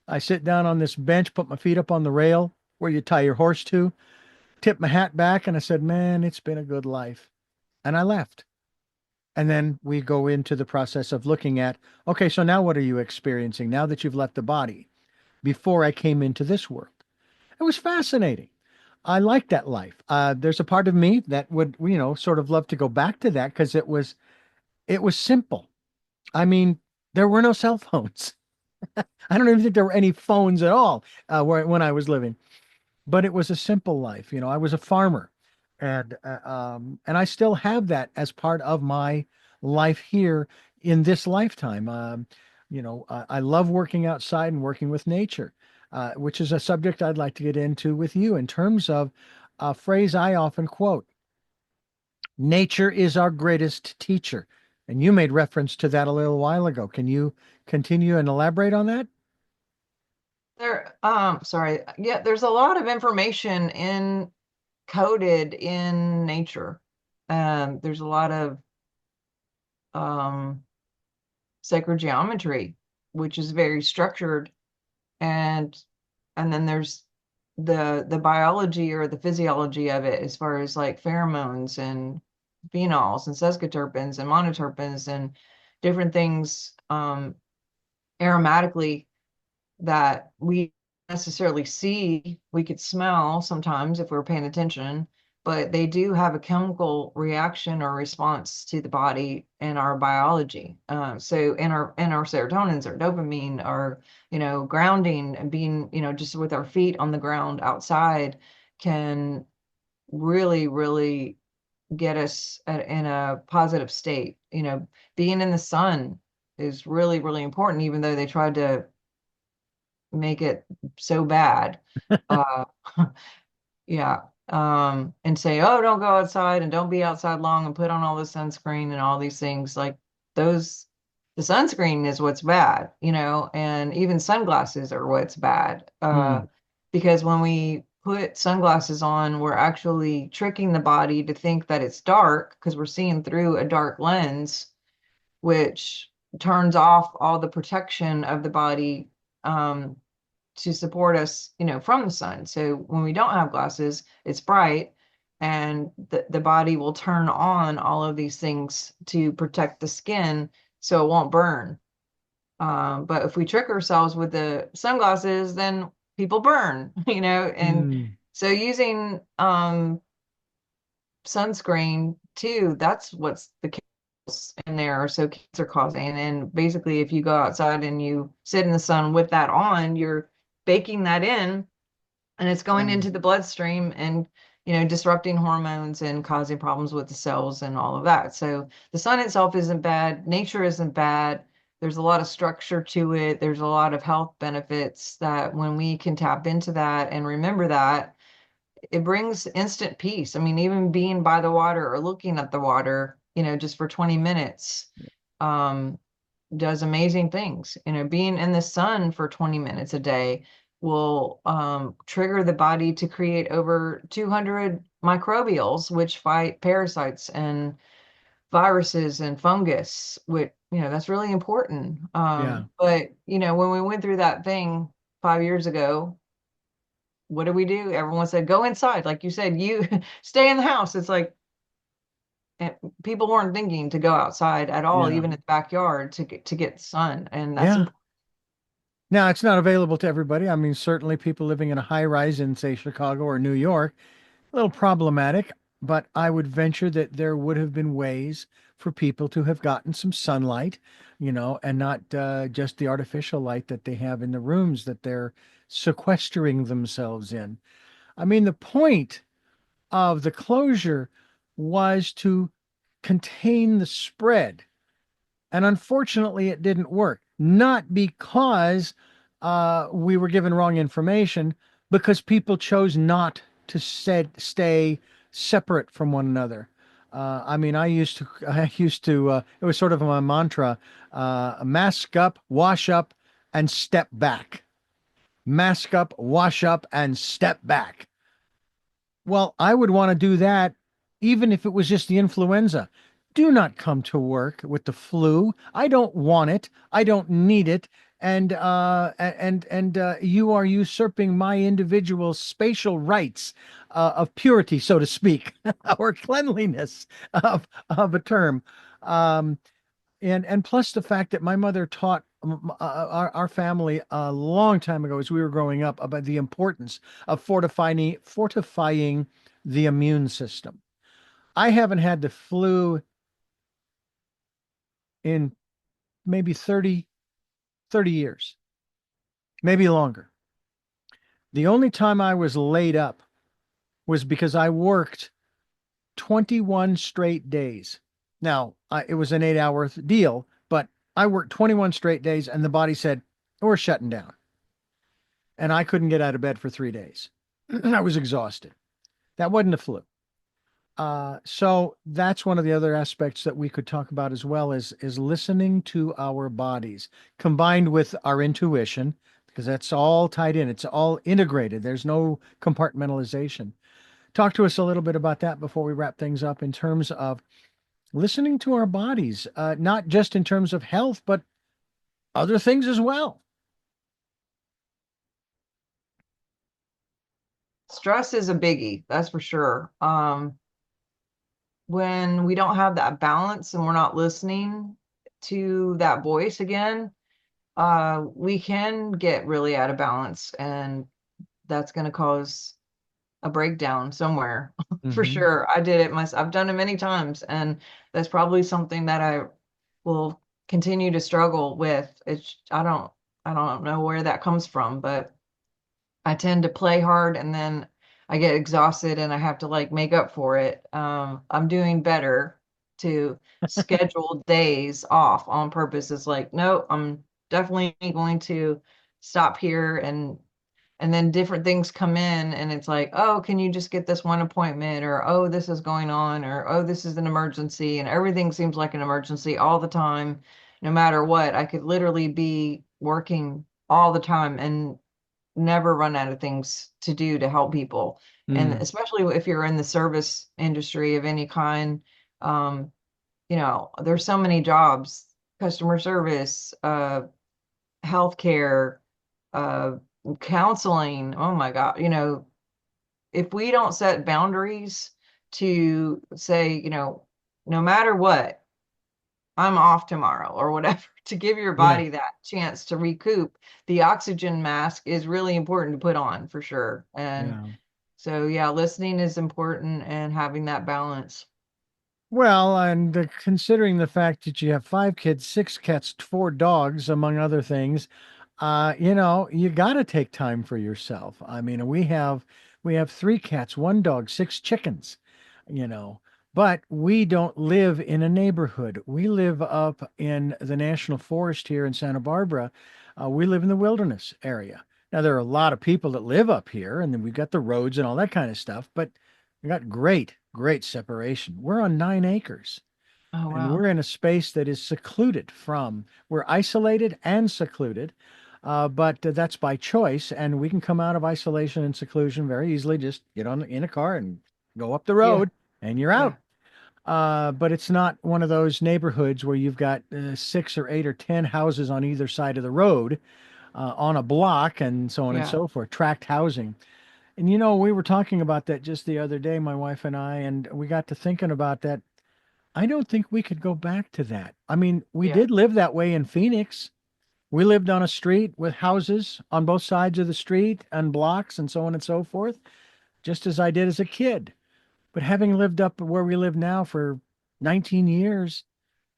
I sit down on this bench, put my feet up on the rail where you tie your horse to, tip my hat back, and I said, "Man, it's been a good life." And I left. And then we go into the process of looking at, okay, so now what are you experiencing now that you've left the body? before I came into this world. It was fascinating. I liked that life. There's a part of me that would, sort of love to go back to that because it was simple. I mean, there were no cell phones. I don't even think there were any phones at all when I was living. But it was a simple life. I was a farmer, and I still have that as part of my life here in this lifetime. I love working outside and working with nature, which is a subject I'd like to get into with you in terms of a phrase I often quote: "Nature is our greatest teacher." And you made reference to that a little while ago. Can you continue and elaborate on that? Sorry. Yeah, there's a lot of information coded in nature. There's a lot of um, sacred geometry, which is very structured, and then there's the biology or the physiology of it, as far as like pheromones and phenols and sesquiterpenes and monoterpenes and different things aromatically that we necessarily see. We could smell sometimes if we're paying attention, but they do have a chemical reaction or response to the body and our biology. So in our serotonins, our dopamine, our grounding, and being just with our feet on the ground outside can really, really get us in a positive state. Being in the sun is really, really important, even though they tried to make it so bad. Uh, yeah. And say, oh, don't go outside and don't be outside long and put on all the sunscreen and all these things. Like those, the sunscreen is what's bad, and even sunglasses are what's bad. Hmm. Because when we put sunglasses on, we're actually tricking the body to think that it's dark because we're seeing through a dark lens, which turns off all the protection of the body to support us, from the sun. So when we don't have glasses, it's bright, and the body will turn on all of these things to protect the skin so it won't burn. But if we trick ourselves with the sunglasses, then people burn, and Hmm. so using sunscreen too, that's what's the chemicals in there are so cancer causing. And basically, if you go outside and you sit in the sun with that on, you're baking that in, and it's going Hmm. into the bloodstream and disrupting hormones and causing problems with the cells and all of that. So the sun itself isn't bad, nature isn't bad. There's a lot of structure to it. There's a lot of health benefits that when we can tap into that and remember that, it brings instant peace. I mean, even being by the water or looking at the water, just for 20 minutes, um, does amazing things. Being in the sun for 20 minutes a day will trigger the body to create over 200 microbials, which fight parasites and viruses and fungus, which, that's really important. Yeah. But, when we went through that thing 5 years ago, what did we do? Everyone said, go inside. Like you said, you stay in the house. It's like, people weren't thinking to go outside at all, Yeah. even in the backyard to get sun. And that's Yeah. important. Now, it's not available to everybody. I mean, certainly people living in a high rise in, say, Chicago or New York, a little problematic, but I would venture that there would have been ways for people to have gotten some sunlight, and not just the artificial light that they have in the rooms that they're sequestering themselves in. I mean, the point of the closure was to contain the spread. And unfortunately, it didn't work. Not because we were given wrong information, because people chose not to stay separate from one another. I mean, it was sort of my mantra: mask up, wash up, and step back. Mask up, wash up, and step back. Well, I would want to do that even if it was just the influenza. Do not come to work with the flu. I don't want it. I don't need it. And you are usurping my individual spatial rights of purity, so to speak, or cleanliness of a term. Um, and plus the fact that my mother taught our family a long time ago, as we were growing up, about the importance of fortifying the immune system. I haven't had the flu in maybe 30 years, maybe longer. The only time I was laid up was because I worked 21 straight days. Now, it was an 8 hour deal, but I worked 21 straight days and the body said, we're shutting down. And I couldn't get out of bed for 3 days. I was exhausted. That wasn't a flu. So that's one of the other aspects that we could talk about as well is listening to our bodies combined with our intuition, because that's all tied in. It's all integrated. There's no compartmentalization. Talk to us a little bit about that before we wrap things up in terms of listening to our bodies, not just in terms of health, but other things as well. Stress is a biggie, that's for sure. When we don't have that balance and we're not listening to that voice again, we can get really out of balance, and that's going to cause a breakdown somewhere for Mm-hmm. sure. I did it myself. I've done it many times, and that's probably something that I will continue to struggle with. I don't know where that comes from, but I tend to play hard and then I get exhausted and I have to like make up for it. I'm doing better to schedule days off on purpose. It's like, no, I'm definitely going to stop here, and then different things come in and it's like, oh, can you just get this one appointment, or oh, this is going on, or oh, this is an emergency, and everything seems like an emergency all the time. No matter what, I could literally be working all the time and never run out of things to do to help people. And Mm. especially if you're in the service industry of any kind, um, there's so many jobs, customer service, healthcare, uh, counseling. Oh my God, if we don't set boundaries to say, no matter what, I'm off tomorrow or whatever, to give your Yeah. body that chance to recoup. The oxygen mask is really important to put on for sure. And Yeah. so, yeah, listening is important and having that balance. Well, and considering the fact that you have 5 kids, 6 cats, 4 dogs, among other things, you got to take time for yourself. I mean, we have 3 cats, 1 dog, 6 chickens, you know, but we don't live in a neighborhood. We live up in the National Forest here in Santa Barbara. We live in the wilderness area. Now, there are a lot of people that live up here, and then we've got the roads and all that kind of stuff, but we got great separation. We're on 9 acres Oh, and wow. we're in a space that is we're isolated and secluded, but that's by choice. And we can come out of isolation and seclusion very easily. Just get in a car and go up the Yeah. road and you're Yeah. out. But it's not one of those neighborhoods where you've got 6 or 8 or 10 houses on either side of the road, on a block and so on and Yeah. so forth, tract housing. And we were talking about that just the other day, my wife and I, and we got to thinking about that. I don't think we could go back to that. I mean, we Yeah. did live that way in Phoenix. We lived on a street with houses on both sides of the street and blocks and so on and so forth, just as I did as a kid. But having lived up where we live now for 19 years,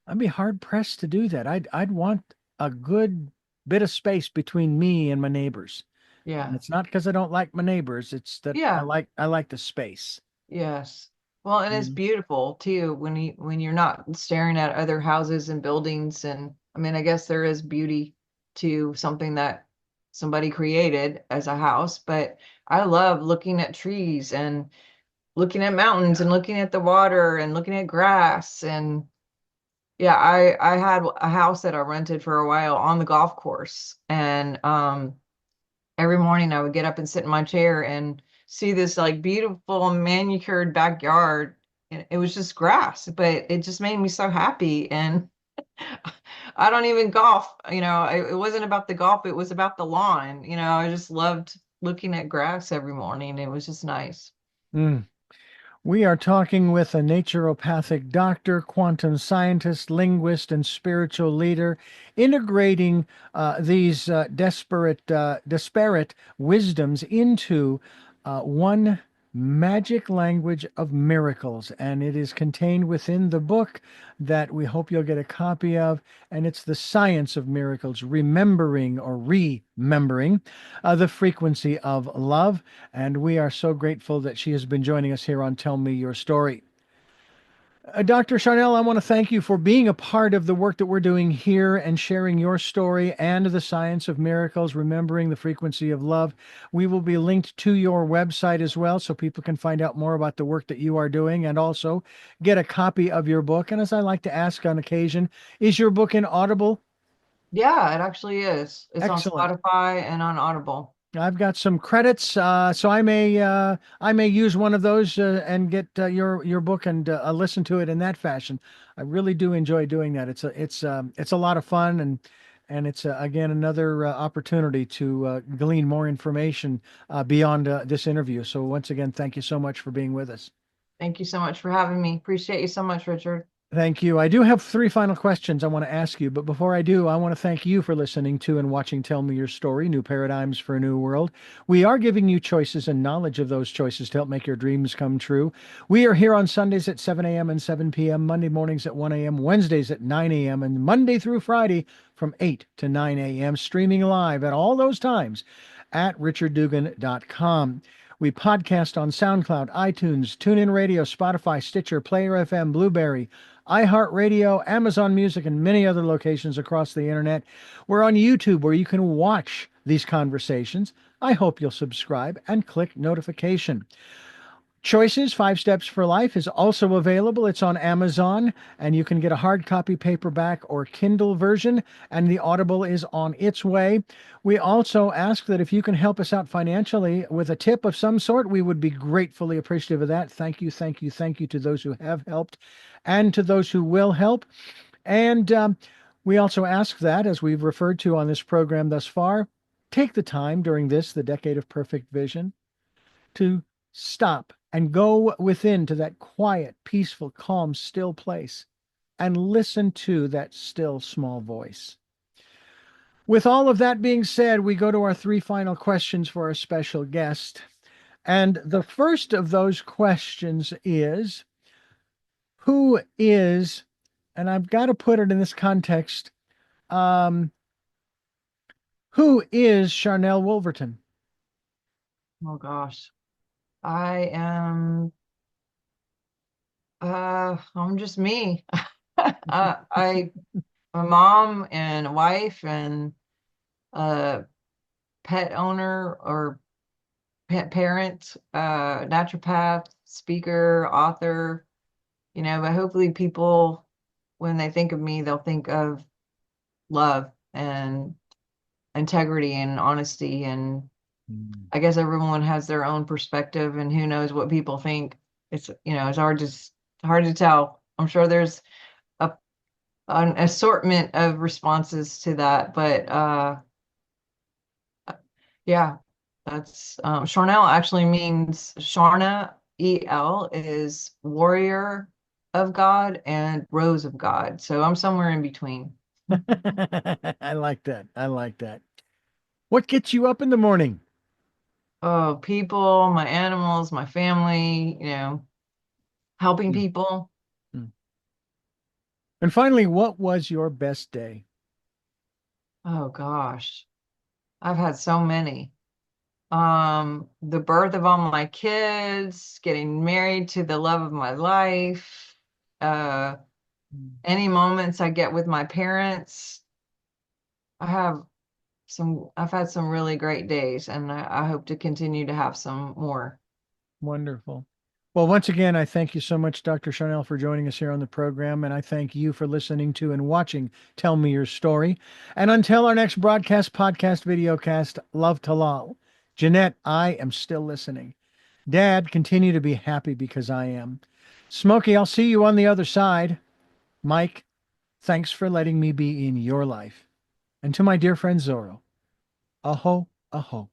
I'd be hard pressed to do that. I'd want a good bit of space between me and my neighbors. And Yeah. it's not because I don't like my neighbors, it's that I Yeah. like I like the space. Yes. Well, and it's Mm. beautiful too when you're not staring at other houses and buildings. And I mean, I guess there is beauty to something that somebody created as a house, but I love looking at trees and looking at mountains and looking at the water and looking at grass. And yeah, I had a house that I rented for a while on the golf course, and every morning I would get up and sit in my chair and see this like beautiful manicured backyard. And it was just grass, but it just made me so happy. And I don't even golf, it wasn't about the golf, it was about the lawn. I just loved looking at grass every morning. It was just nice. Mm. We are talking with a naturopathic doctor, quantum scientist, linguist, and spiritual leader, integrating these disparate wisdoms into one magic language of miracles. And it is contained within the book that we hope you'll get a copy of. And it's The Science of Miracles, Remembering or Remembering the Frequency of Love. And we are so grateful that she has been joining us here on Tell Me Your Story. Dr. Sharnael, I want to thank you for being a part of the work that we're doing here and sharing your story and the science of miracles, remembering the frequency of love. We will be linked to your website as well so people can find out more about the work that you are doing and also get a copy of your book. And as I like to ask on occasion, is your book in Audible? Yeah, it actually is. It's on Excellent. Spotify and on Audible. I've got some credits, so I may use one of those and get your book and listen to it in that fashion. I really do enjoy doing that. It's a lot of fun, and it's again another opportunity to glean more information beyond this interview. So once again, thank you so much for being with us. Thank you so much for having me. Appreciate you so much, Richard. Thank you. I do have three final questions I want to ask you, but before I do, I want to thank you for listening to and watching Tell Me Your Story, New Paradigms for a New World. We are giving you choices and knowledge of those choices to help make your dreams come true. We are here on Sundays at 7 a.m. and 7 p.m., Monday mornings at 1 a.m., Wednesdays at 9 a.m., and Monday through Friday from 8 to 9 a.m., streaming live at all those times at richarddugan.com. We podcast on SoundCloud, iTunes, TuneIn Radio, Spotify, Stitcher, Player FM, Blueberry, iHeartRadio, Amazon Music, and many other locations across the internet. We're on YouTube where you can watch these conversations. I hope you'll subscribe and click notification. Choices, 5 Steps for Life is also available. It's on Amazon, and you can get a hard copy, paperback, or Kindle version, and the Audible is on its way. We also ask that if you can help us out financially with a tip of some sort, we would be gratefully appreciative of that. Thank you, thank you, thank you to those who have helped and to those who will help. And we also ask that, as we've referred to on this program thus far, take the time during this, the Decade of Perfect Vision, to stop and go within to that quiet, peaceful, calm, still place and listen to that still small voice. With all of that being said, we go to our 3 final questions for our special guest. And the first of those questions is, who is, and I've got to put it in this context, who is Sharnael Wolverton? Oh gosh. I am I'm just me. I'm a mom and a wife and a pet owner or pet parent, naturopath, speaker, author, but hopefully people, when they think of me, they'll think of love and integrity and honesty. And I guess everyone has their own perspective, and who knows what people think. It's hard to tell. I'm sure there's an assortment of responses to that, but yeah, that's Sharnael actually means Sharna, E-L is warrior of God and rose of God. So I'm somewhere in between. I like that. I like that. What gets you up in the morning? Oh, people, my animals, my family, helping Mm. people. And finally, what was your best day? Oh gosh, I've had so many. The birth of all my kids, getting married to the love of my life, any moments I get with my parents. I've had some really great days, and I hope to continue to have some more. Wonderful. Well, once again, I thank you so much, Dr. Sharnael, for joining us here on the program. And I thank you for listening to and watching Tell Me Your Story. And until our next broadcast, podcast, videocast, love to lol. Jeanette, I am still listening. Dad, continue to be happy because I am. Smokey, I'll see you on the other side. Mike, thanks for letting me be in your life. And to my dear friend Zorro, aho, aho.